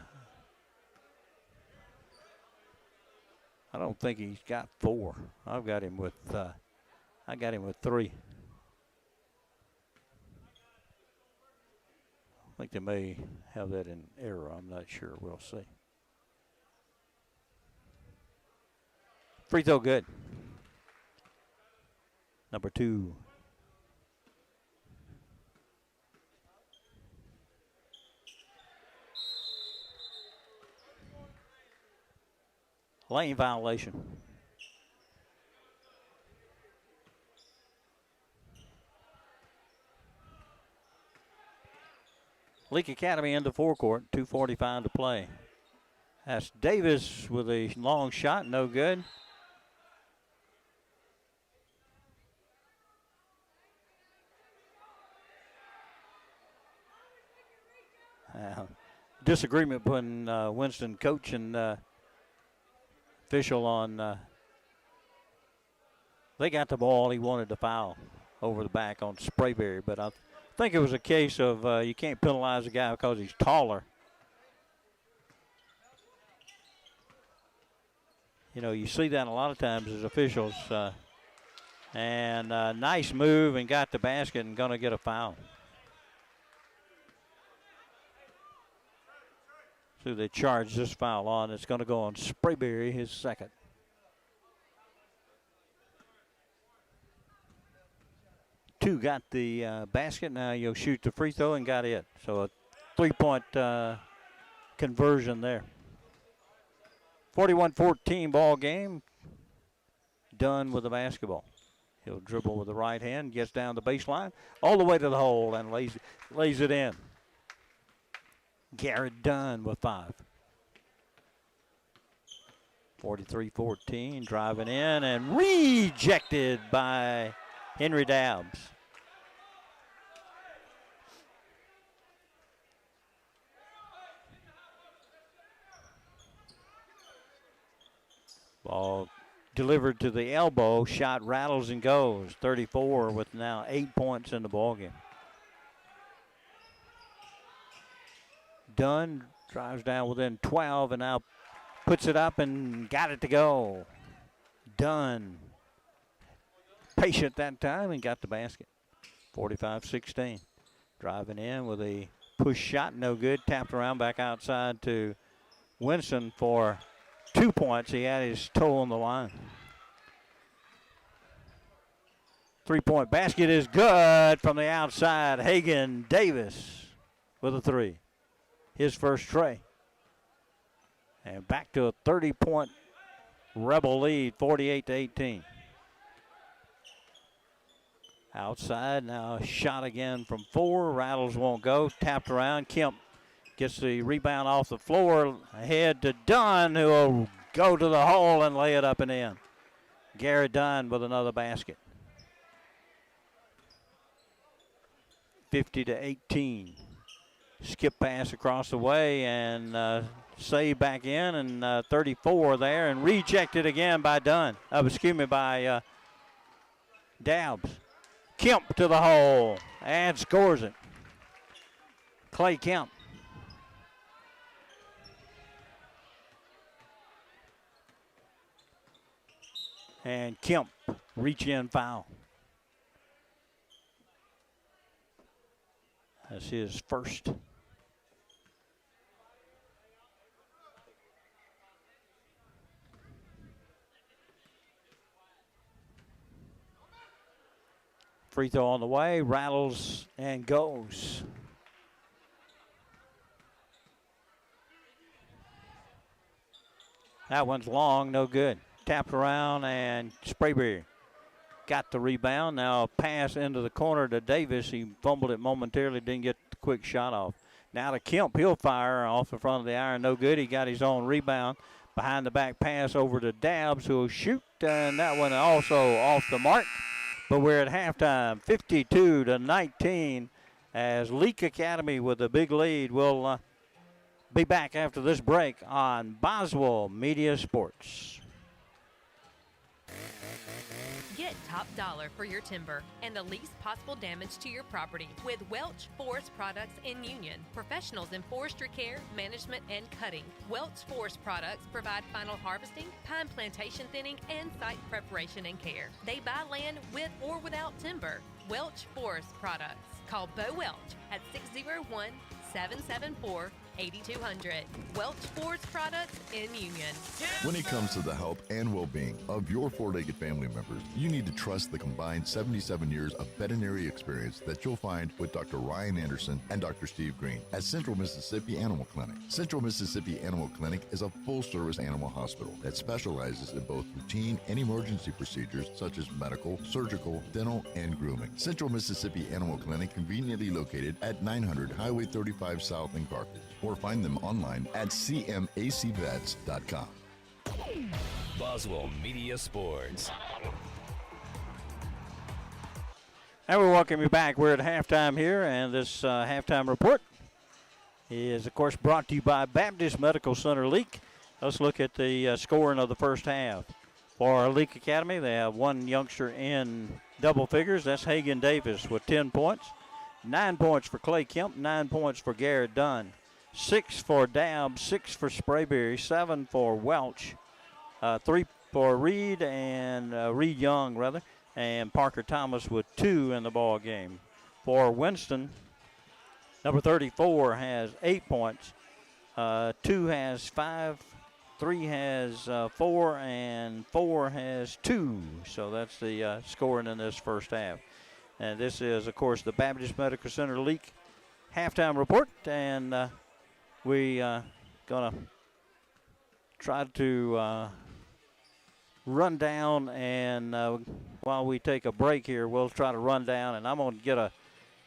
don't think he's got 4. I got him with 3. I think they may have that in error. I'm not sure. We'll see. Free throw good. Number 2. Lane violation. Leake Academy into forecourt, 2:45 to play. That's Davis with a long shot, no good. Disagreement between Winston coach and official on. They got the ball. He wanted to foul over the back on Sprayberry, but I think it was a case of you can't penalize a guy because he's taller. You know, you see that a lot of times as officials. And nice move and got the basket and going to get a foul. So they charge this foul on. It's going to go on Sprayberry, his second. Two got the basket. Now you'll shoot the free throw and got it. So a 3-point conversion there. 41-14 ball game. Dunn with the basketball. He'll dribble with the right hand, gets down the baseline, all the way to the hole and lays it in. Garrett Dunn with 5. 43-14, driving in and rejected by Henry Dabbs. Ball delivered to the elbow, shot rattles and goes. 34 with now 8 points in the ballgame. Dunn drives down within 12 and now puts it up and got it to go. Dunn, patient that time and got the basket. 45-16. Driving in with a push shot, no good. Tapped around back outside to Winston for 2 points. He had his toe on the line. 3-point basket is good from the outside. Hagan Davis with a 3. His first tray. And back to a 30-point Rebel lead, 48-18. Outside, now a shot again from 4. Rattles won't go. Tapped around. Kemp gets the rebound off the floor. Ahead to Dunn, who will go to the hole and lay it up and in. Garrett Dunn with another basket. 50-18. Skip pass across the way and save back in, and 34 there, and rejected again by Dunn. By Dabbs. Kemp to the hole and scores it. Clay Kemp. And Kemp reach in foul. That's his first. Free throw on the way, rattles and goes. That one's long, no good. Tapped around, and Sprayberry got the rebound. Now a pass into the corner to Davis. He fumbled it momentarily, didn't get the quick shot off. Now to Kemp, he'll fire off the front of the iron, no good. He got his own rebound. Behind the back pass over to Dabbs, who will shoot, and that one also off the mark. But we're at halftime, 52-19, as Leake Academy with a big lead. We'll be back after this break on Boswell Media Sports. Get top dollar for your timber and the least possible damage to your property with Welch Forest Products in Union. Professionals in forestry care, management, and cutting. Welch Forest Products provide final harvesting, pine plantation thinning, and site preparation and care. They buy land with or without timber. Welch Forest Products. Call Bo Welch at 601-774-8200. Welch Forest Products in Union. When it comes to the health and well-being of your four-legged family members, you need to trust the combined 77 years of veterinary experience that you'll find with Dr. Ryan Anderson and Dr. Steve Green at Central Mississippi Animal Clinic. Central Mississippi Animal Clinic is a full-service animal hospital that specializes in both routine and emergency procedures such as medical, surgical, dental, and grooming. Central Mississippi Animal Clinic conveniently located at 900 Highway 35 South in Carthage, or find them online at cmacvets.com. Boswell Media Sports. And we welcome you back. We're at halftime here, and this halftime report is, of course, brought to you by Baptist Medical Center Leake. Let's look at the scoring of the first half. For Leake Academy, they have one youngster in double figures. That's Hagan Davis with 10 points. 9 points for Clay Kemp, 9 points for Garrett Dunn. 6 for Dabb, 6 for Sprayberry, 7 for Welch, 3 for Reed and Reed Young, rather, and Parker Thomas with 2 in the ball game. For Winston, number 34 has 8 points, 2 has 5, 3 has 4, and 4 has 2. So that's the scoring in this first half. And this is, of course, the Baptist Medical Center Leake halftime report, and we gonna try to run down, and while we take a break here, we'll try to run down, and I'm gonna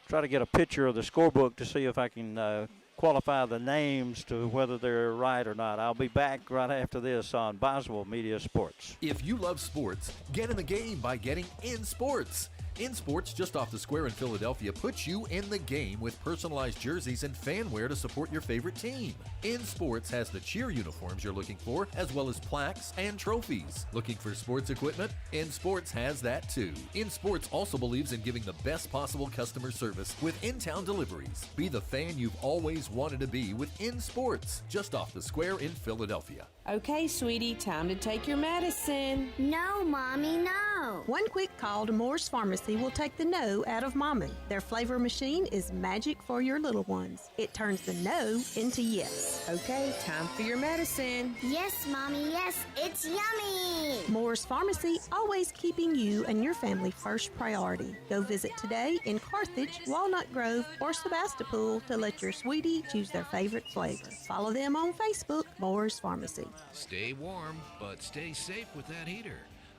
try to get a picture of the scorebook to see if I can qualify the names to whether they're right or not. I'll be back right after this on Boswell Media Sports. If you love sports, get in the game by getting In Sports. In Sports, just off the square in Philadelphia, puts you in the game with personalized jerseys and fan wear to support your favorite team. In Sports has the cheer uniforms you're looking for, as well as plaques and trophies. Looking for sports equipment? In Sports has that too. In Sports also believes in giving the best possible customer service with in-town deliveries. Be the fan you've always wanted to be with In Sports, just off the square in Philadelphia. Okay, sweetie, time to take your medicine. No, Mommy, no. One quick call to Moore's Pharmacy will take the no out of Mommy. Their flavor machine is magic for your little ones. It turns the no into yes. Okay, time for your medicine. Yes, Mommy, yes, it's yummy. Moore's Pharmacy, always keeping you and your family first priority. Go visit today in Carthage, Walnut Grove, or Sebastopol to let your sweetie choose their favorite flavor. Follow them on Facebook, Moore's Pharmacy. Stay warm, but stay safe with that heater.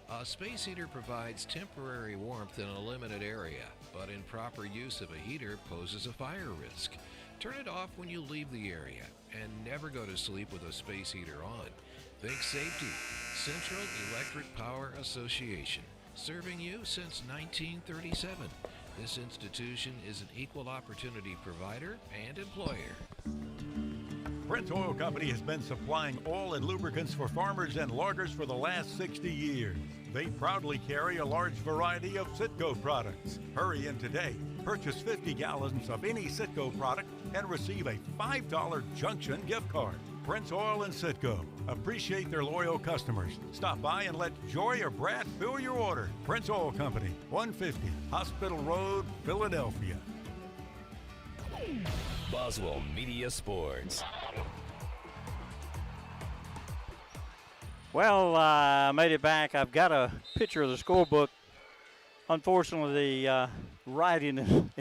A space heater provides temporary warmth in a limited area, but improper use of a heater poses a fire risk. Turn it off when you leave the area, and never go to sleep with a space heater on. Think safety. Central Electric Power Association, serving you since 1937. This institution is an equal opportunity provider and employer. Prince Oil Company has been supplying oil and lubricants for farmers and loggers for the last 60 years. They proudly carry a large variety of Citgo products. Hurry in today. Purchase 50 gallons of any Citgo product and receive a $5 Junction gift card. Prince Oil and Citgo appreciate their loyal customers. Stop by and let Joy or Brad fill your order. Prince Oil Company, 150 Hospital Road, Philadelphia. Boswell Media Sports. Well, I made it back. I've got a picture of the scorebook Unfortunately, the writing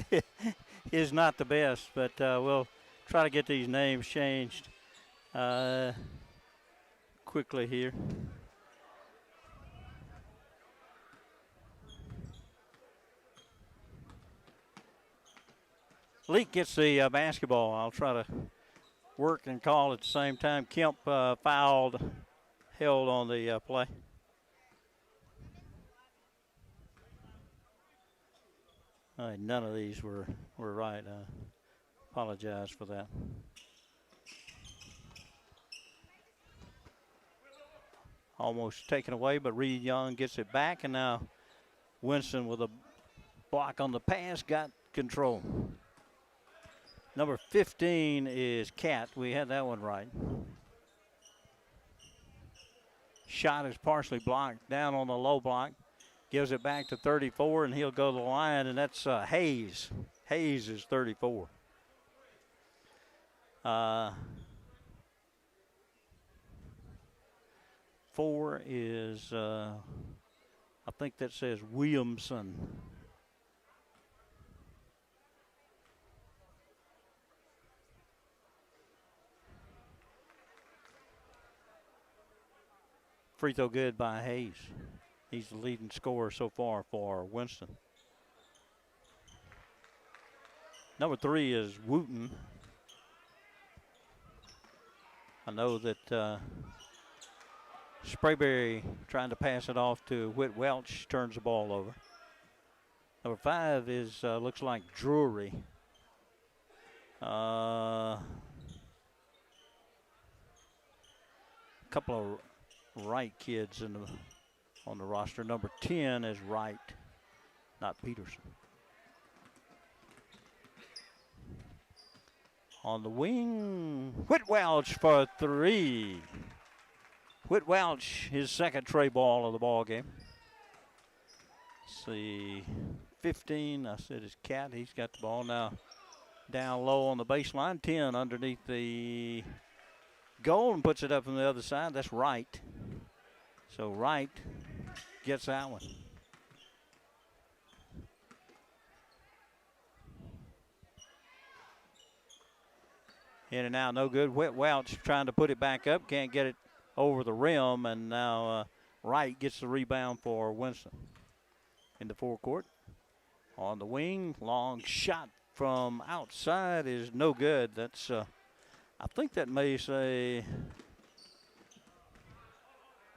is not the best, but we'll try to get these names changed quickly here. Leake gets the basketball. I'll try to work and call at the same time. Kemp fouled, held on the play. All right, none of these were right. Apologize for that. Almost taken away, but Reed Young gets it back, and now Winston with a block on the pass got control. Number 15 is Cat. We had that one right. Shot is partially blocked down on the low block. Gives it back to 34, and he'll go to the line, and that's Hayes. Hayes is 34. Four is, I think that says Williamson. Free throw good by Hayes. He's the leading scorer so far for Winston. Number 3 is Wooten. I know that Sprayberry trying to pass it off to Whit Welch turns the ball over. Number 5 is looks like Drury. A couple of Wright kids on the roster. Number 10 is Wright, not Peterson. On the wing, Whit Welch for 3. Whit Welch, his second tray ball of the ball game. Let's see, 15, I said it's Cat. He's got the ball now down low on the baseline. 10 underneath the goal and puts it up on the other side. That's Wright. So Wright gets that one. In and out, no good. Whit Welch trying to put it back up. Can't get it over the rim, and now Wright gets the rebound for Winston. In the forecourt. On the wing, long shot from outside is no good. That's, I think that may say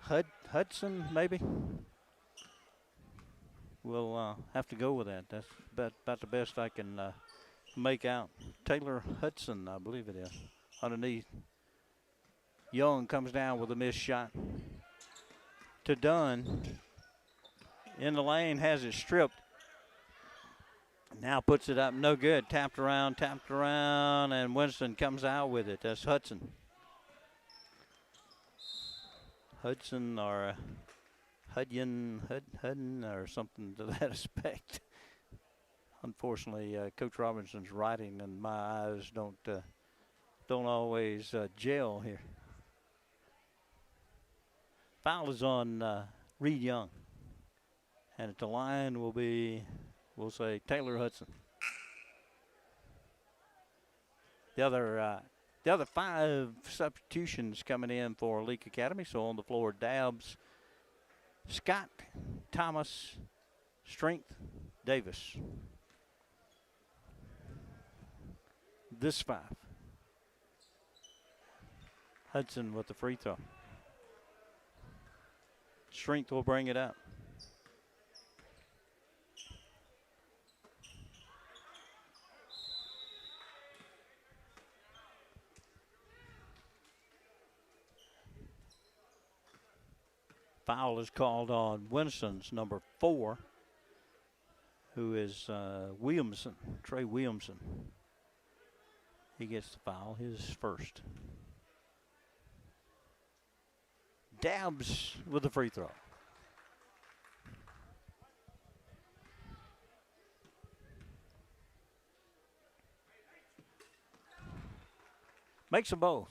Hudson, maybe. We'll have to go with that. That's about the best I can make out. Taylor Hudson, I believe it is. Underneath. Young comes down with a missed shot. To Dunn. In the lane, has it stripped. Now puts it up, no good. Tapped around, and Winston comes out with it. That's Hudson. Hudson or Hudden or something to that effect. Unfortunately, Coach Robinson's writing and my eyes don't always gel here. Foul is on Reed Young. And at the line will be, we'll say, Taylor Hudson. The other 5 substitutions coming in for Leake Academy. So on the floor, Dabbs, Scott, Thomas, Strength, Davis. This 5. Hudson with the free throw. Strength will bring it up. Foul is called on Winston's number 4, who is Williamson, Trey Williamson. He gets the foul, his first. Dabbs with the free throw. Makes them both.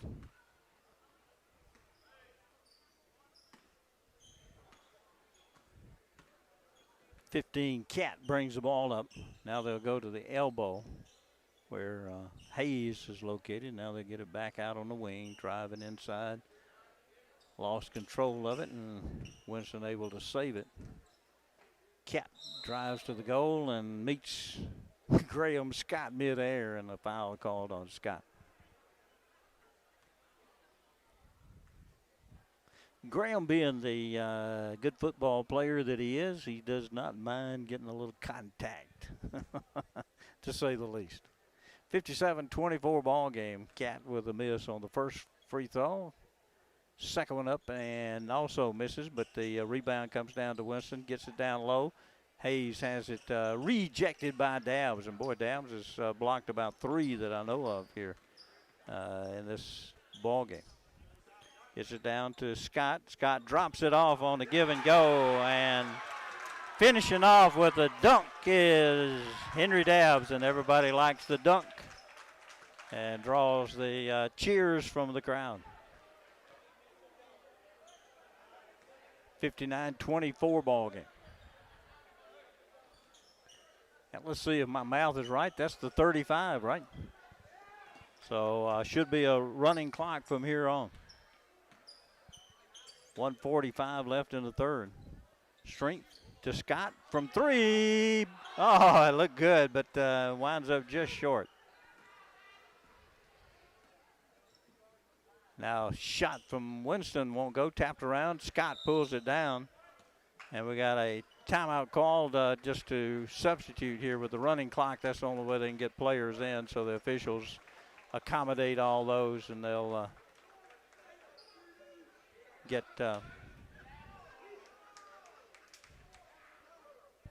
15, Cat brings the ball up. Now they'll go to the elbow where Hayes is located. Now they get it back out on the wing, driving inside. Lost control of it, and Winston able to save it. Cat drives to the goal and meets Graham Scott midair, and a foul called on Scott. Graham, being the good football player that he is, he does not mind getting a little contact, to say the least. 57-24 ball game. Cat with a miss on the first free throw. Second one up and also misses, but the rebound comes down to Winston, gets it down low. Hayes has it rejected by Dabbs, and boy, Dabbs has blocked about 3 that I know of here in this ball game. Gets it down to Scott. Scott drops it off on the give and go, and finishing off with a dunk is Henry Dabbs, and everybody likes the dunk and draws the cheers from the crowd. 59-24 ball game. Now let's see if my math is right. That's the 35, right? So should be a running clock from here on. 1:45 left in the third. Strength to Scott from 3. Oh, it looked good, but winds up just short. Now shot from Winston won't go. Tapped around. Scott pulls it down. And we got a timeout called just to substitute here with the running clock. That's the only way they can get players in. So the officials accommodate all those, and they'll get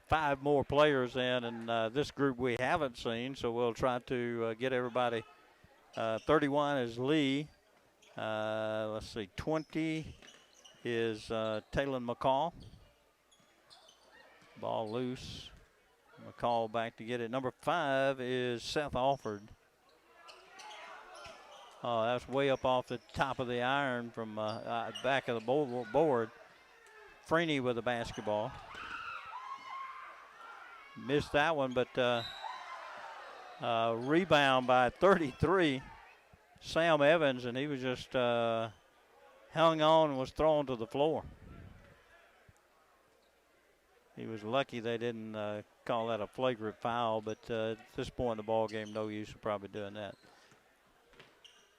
5 more players in, and this group we haven't seen, so we'll try to get everybody. 31 is Lee. Let's see, 20 is Taylon McCall. Ball loose. McCall back to get it. Number 5 is Seth Alford. Oh, that's way up off the top of the iron from back of the board. Freeney with the basketball. Missed that one, but rebound by 33. Sam Evans, and he was just hung on and was thrown to the floor. He was lucky they didn't call that a flagrant foul, but at this point in the ball game, no use of probably doing that.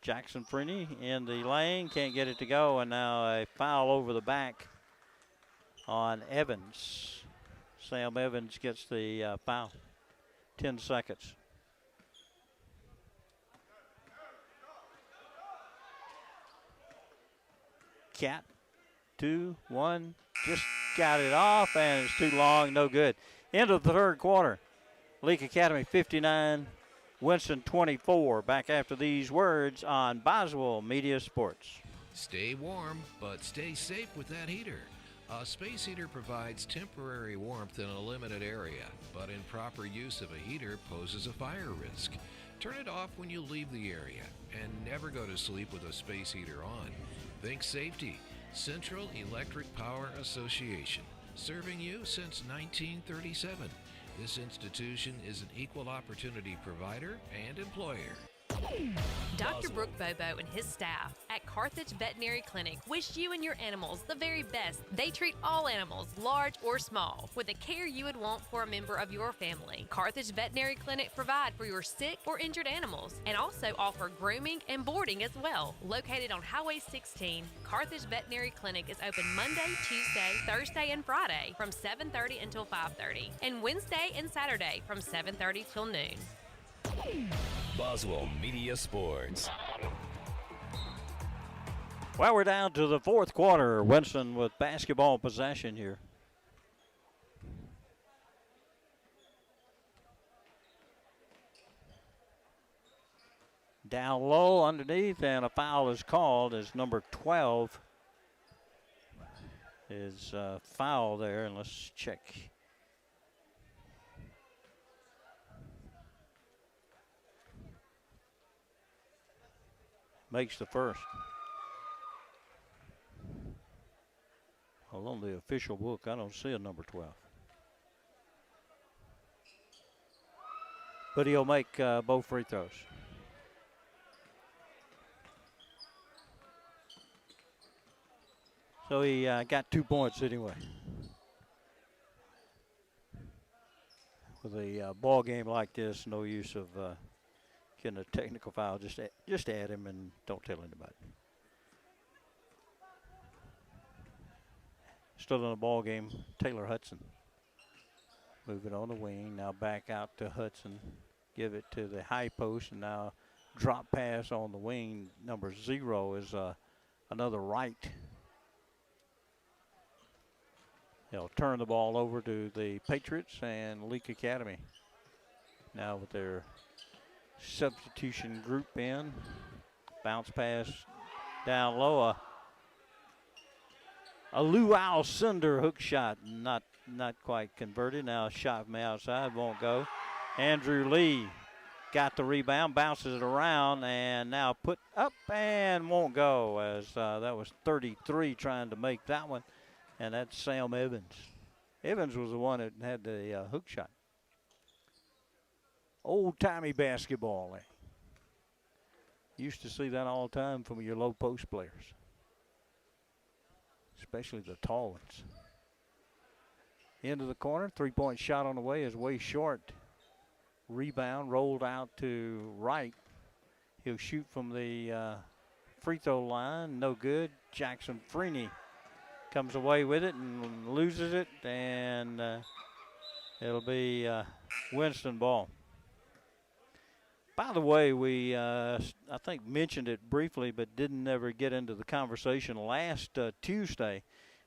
Jackson Freeney in the lane, can't get it to go, and now a foul over the back on Evans. Sam Evans gets the foul. 10 seconds. Cat, 2, 1, just got it off, and it's too long, no good. End of the third quarter. Leake Academy 59, Winston 24. Back after these words on Boswell Media Sports. Stay warm, but stay safe with that heater. A space heater provides temporary warmth in a limited area, but improper use of a heater poses a fire risk. Turn it off when you leave the area, and never go to sleep with a space heater on. Think safety. Central Electric Power Association, serving you since 1937. This institution is an equal opportunity provider and employer. Dr. Brooke Bobo and his staff at Carthage Veterinary Clinic wish you and your animals the very best. They treat all animals, large or small, with the care you would want for a member of your family. Carthage Veterinary Clinic provide for your sick or injured animals and also offer grooming and boarding as well. Located on Highway 16, Carthage Veterinary Clinic is open Monday, Tuesday, Thursday, and Friday from 7:30 until 5:30, and Wednesday and Saturday from 7:30 till noon. Boswell Media Sports. Well, we're down to the fourth quarter. Winston with basketball possession here. Down low underneath, and a foul is called as number 12 is foul there, and let's check. Makes the first. Well, on the official book, I don't see a number 12. but he'll make both free throws. So he got 2 points anyway. With a ball game like this, no use of getting a technical foul. Just add him and don't tell anybody. Still in the ball game, Taylor Hudson. Moving on the wing, now back out to Hudson. Give it to the high post, and now drop pass on the wing. Number 0 is another right. They'll turn the ball over to the Patriots and Leake Academy. Now with their substitution group in. Bounce pass down low. A luau cinder hook shot, not quite converted. Now a shot from the outside, won't go. Andrew Lee got the rebound, bounces it around, and now put up and won't go, as that was 33 trying to make that one. And that's Sam Evans. Evans was the one that had the hook shot. Old-timey basketball. Used to see that all the time from your low post players, especially the tall ones. Into the corner, three-point shot on the way is way short. Rebound rolled out to right. He'll shoot from the free throw line, no good. Jackson Freeney comes away with it and loses it, and it'll be Winston ball. By the way, we I think mentioned it briefly, but didn't ever get into the conversation last Tuesday.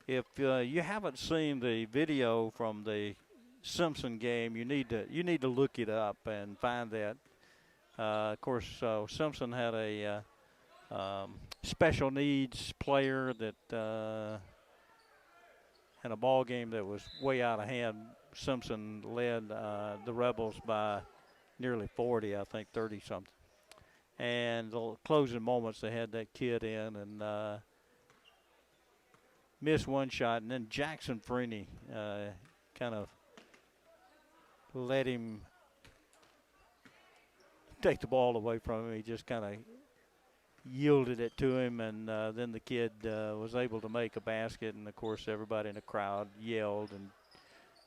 If you haven't seen the video from the Simpson game, you need to look it up and find that. Of course, Simpson had a special needs player that in a ball game that was way out of hand. Simpson led the Rebels by nearly 40, I think 30 something. And the closing moments, they had that kid in and missed one shot, and then Jackson Freeney kind of let him take the ball away from him. He just kind of yielded it to him, and then the kid was able to make a basket, and of course everybody in the crowd yelled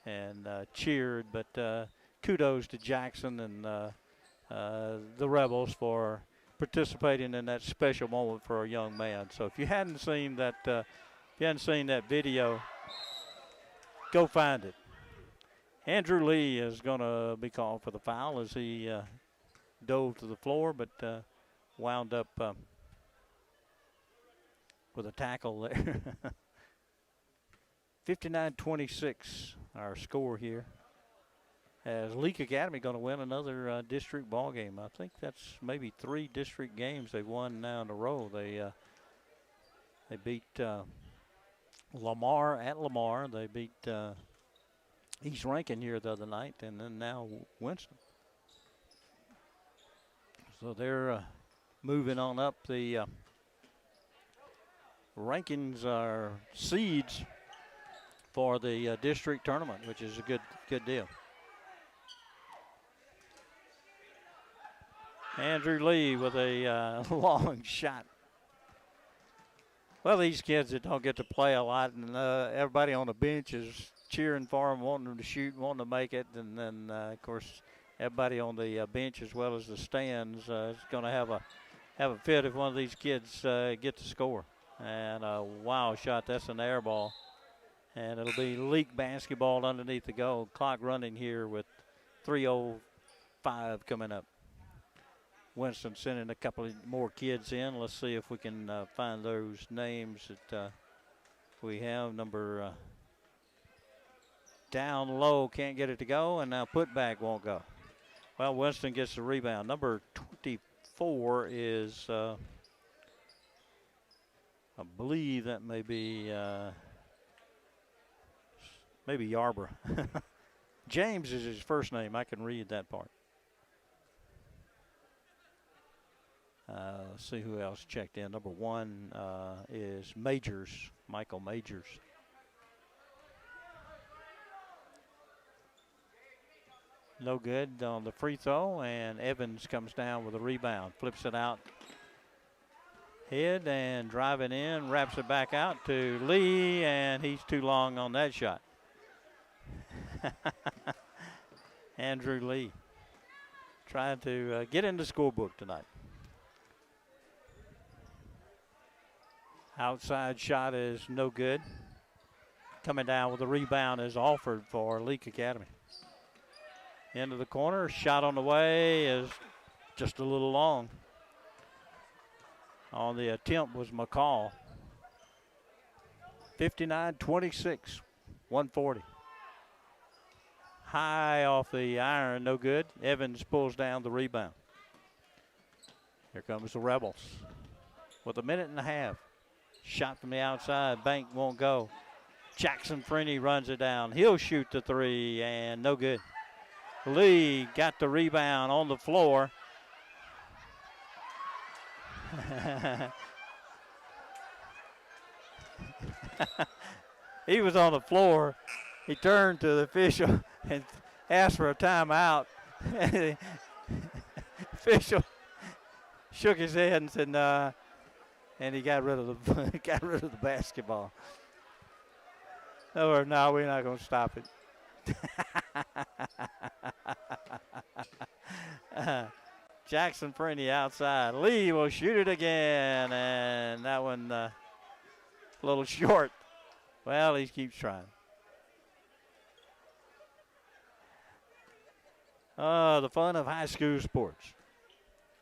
and cheered. But kudos to Jackson and the Rebels for participating in that special moment for a young man. So if you hadn't seen that, video, go find it. Andrew Lee is going to be called for the foul as he dove to the floor, but wound up with a tackle there. 59-26, our score here. As Leake Academy going to win another district ball game. I think that's maybe 3 district games they've won now in a row. They beat Lamar at Lamar. They beat East Rankin here the other night, and then now Winston. So they're moving on up. The rankings are seeds for the district tournament, which is a good deal. Andrew Lee with a long shot. Well, these kids that don't get to play a lot, and everybody on the bench is cheering for them, wanting them to shoot, wanting to make it, and then, of course, everybody on the bench as well as the stands is going to have a fit if one of these kids get to score. And a wow shot, that's an air ball. And it'll be Leake basketball underneath the goal. Clock running here with 3:05 coming up. Winston sending a couple of more kids in. Let's see if we can find those names that we have. Number down low, can't get it to go, and now put back won't go. Well, Winston gets the rebound. Number 24 is, I believe that may be maybe Yarborough. James is his first name. I can read that part. Let's see who else checked in. Number 1 is Majors, Michael Majors. No good on the free throw, and Evans comes down with a rebound. Flips it out. Head and driving in, wraps it back out to Lee, and he's too long on that shot. Andrew Lee trying to get in the scorebook tonight. Outside shot is no good. Coming down with a rebound is Alford for Leake Academy. Into the corner, shot on the way is just a little long. On the attempt was McCall. 59-26, 140. High off the iron, no good. Evans pulls down the rebound. Here comes the Rebels with a minute and a half. Shot from the outside, Bank won't go. Jackson Freeney runs it down. He'll shoot the three, and no good. Lee got the rebound on the floor. He was on the floor. He turned to the official and asked for a timeout. The official shook his head and said, "Nah," and he got rid of the basketball. No, we're not going to stop it. Jackson Freeney outside. Lee will shoot it again, and that one a little short. Well, he keeps trying. The fun of high school sports.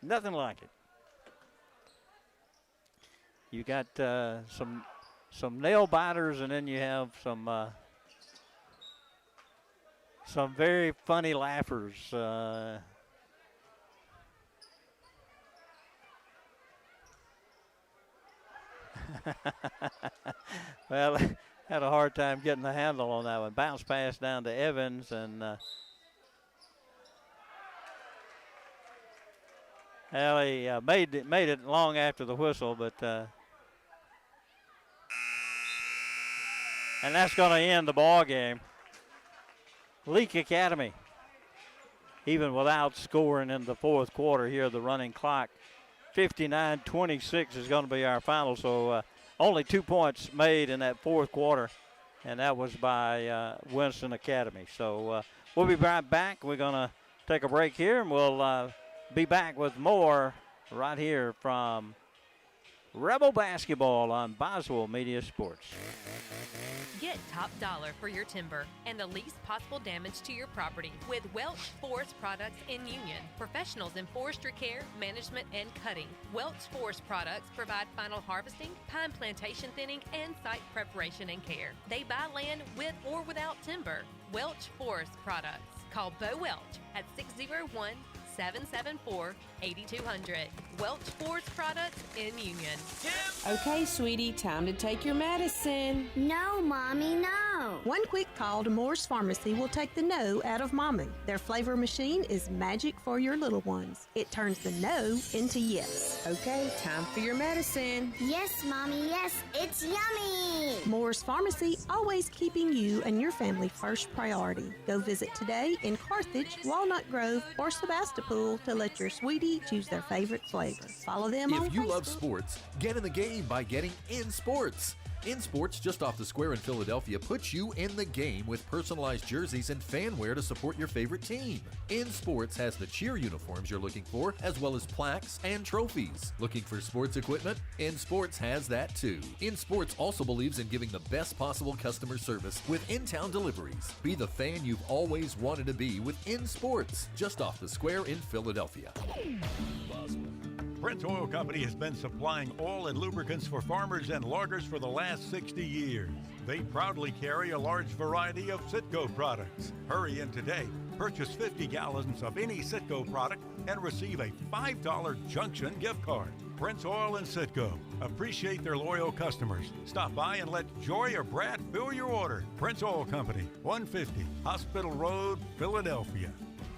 Nothing like it. You got some nail biters, and then you have some very funny laughers. Well, had a hard time getting the handle on that one. Bounce pass down to Evans, and well, he made it long after the whistle, but and that's going to end the ball game. Leake Academy, even without scoring in the fourth quarter here, the running clock, 59-26 is going to be our final. So only 2 points made in that fourth quarter, and that was by Winston Academy. So we'll be right back. We're going to take a break here, and we'll be back with more right here from Rebel Basketball on Boswell Media Sports. Get top dollar for your timber and the least possible damage to your property with Welch Forest Products in Union. Professionals in forestry care, management, and cutting. Welch Forest Products provide final harvesting, pine plantation thinning, and site preparation and care. They buy land with or without timber. Welch Forest Products. Call Bo Welch at 601-774-8200. Welch Forest Products in Union. Okay, sweetie, time to take your medicine. No, Mommy, no. One quick call to Moore's Pharmacy will take the no out of Mommy. Their flavor machine is magic for your little ones. It turns the no into yes. Okay, time for your medicine. Yes, Mommy, yes, it's yummy. Moore's Pharmacy, always keeping you and your family first priority. Go visit today in Carthage, Walnut Grove, or Sebastopol to let your sweetie choose their favorite flavor. Follow them on If you Facebook. love sports, get in the game by getting In Sports. In Sports, just off the square in Philadelphia, puts you in the game with personalized jerseys and fan wear to support your favorite team. In Sports has the cheer uniforms you're looking for, as well as plaques and trophies. Looking for sports equipment? In Sports has that too. In Sports also believes in giving the best possible customer service with in-town deliveries. Be the fan you've always wanted to be with In Sports, just off the square in Philadelphia. Prince Oil Company has been supplying oil and lubricants for farmers and loggers for the last 60 years. They proudly carry a large variety of Citgo products. Hurry in today. Purchase 50 gallons of any Citgo product and receive a $5 Junction gift card. Prince Oil and Citgo appreciate their loyal customers. Stop by and let Joy or Brad fill your order. Prince Oil Company, 150 Hospital Road, Philadelphia.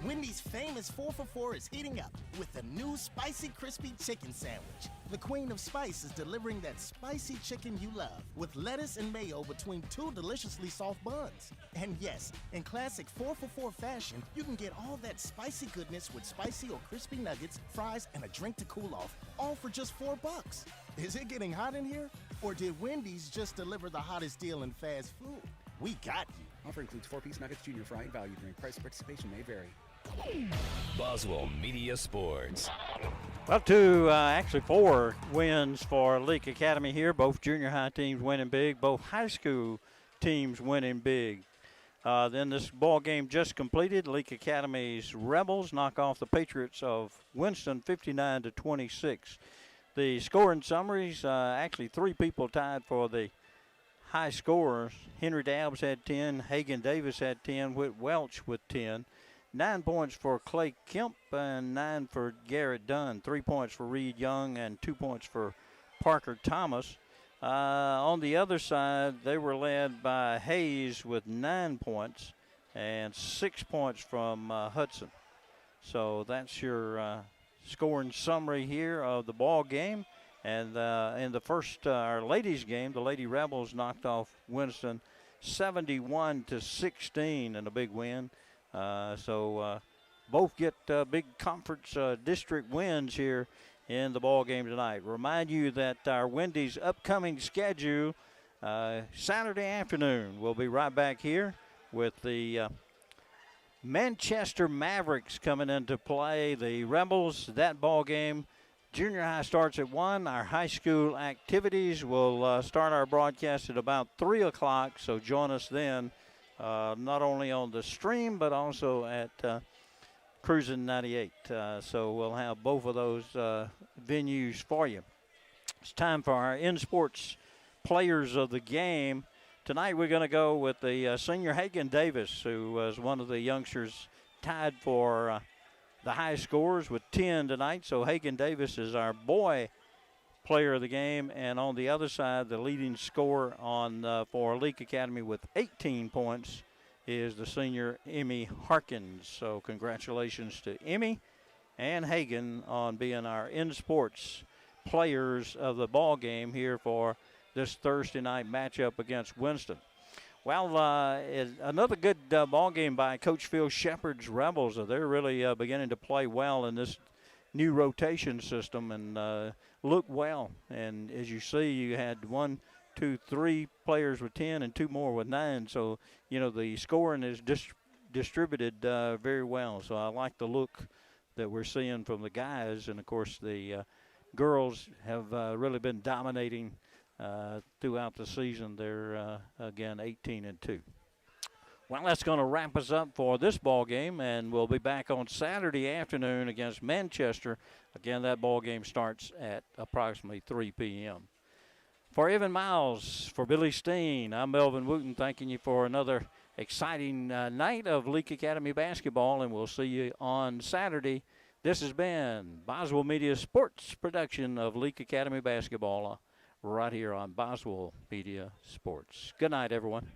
Wendy's famous 4 for $4 is heating up with the new Spicy Crispy Chicken Sandwich. The queen of spice is delivering that spicy chicken you love with lettuce and mayo between 2 deliciously soft buns. And yes, in classic 4 for $4 fashion, you can get all that spicy goodness with spicy or crispy nuggets, fries, and a drink to cool off, all for just $4. Is it getting hot in here? Or did Wendy's just deliver the hottest deal in fast food? We got you. Offer includes 4-piece nuggets, junior fry, and value drink. Price of participation may vary. Boswell Media Sports. Well, actually 4 wins for Leake Academy here. Both junior high teams winning big. Both high school teams winning big. Then this ball game just completed. Leake Academy's Rebels knock off the Patriots of Winston 59-26. The scoring summaries, actually 3 people tied for the high scorers. Henry Dabbs had 10. Hagan Davis had 10. Whit Welch with 10. 9 points for Clay Kemp and 9 for Garrett Dunn. 3 points for Reed Young and 2 points for Parker Thomas. On the other side, they were led by Hayes with 9 points and 6 points from Hudson. So that's your scoring summary here of the ball game. And in the first, our ladies game, the Lady Rebels knocked off Winston 71-16 in a big win. So both get big conference district wins here in the ball game tonight. Remind you that our Wendy's upcoming schedule, Saturday afternoon, we'll be right back here with the Manchester Mavericks coming into play. The Rebels, that ball game. Junior high starts at 1. Our high school activities will start our broadcast at about 3 o'clock, so join us then, not only on the stream but also at Cruisin' 98. So we'll have both of those venues for you. It's time for our in-sports players of the game. Tonight we're going to go with the senior Hagan Davis, who was one of the youngsters tied for the high scores with 10 tonight. So Hagan Davis is our boy player of the game. And on the other side, the leading scorer for Leake Academy with 18 points is the senior Emmy Harkins. So congratulations to Emmy and Hagan on being our in-sports players of the ball game here for this Thursday night matchup against Winston. Well, another good ball game by Coach Phil Shepard's Rebels. They're really beginning to play well in this new rotation system and look well. And as you see, you had 1, 2, 3 players with 10 and 2 more with 9. So, the scoring is distributed very well. So I like the look that we're seeing from the guys. And, of course, the girls have really been dominating throughout the season. They're, again, 18-2. Well, that's going to wrap us up for this ball game, and we'll be back on Saturday afternoon against Manchester. Again, that ball game starts at approximately 3 p.m. For Evan Miles, for Billy Steen, I'm Melvin Wooten, thanking you for another exciting night of Leake Academy basketball, and we'll see you on Saturday. This has been Boswell Media Sports production of Leake Academy basketball right here on Boswell Media Sports. Good night, everyone.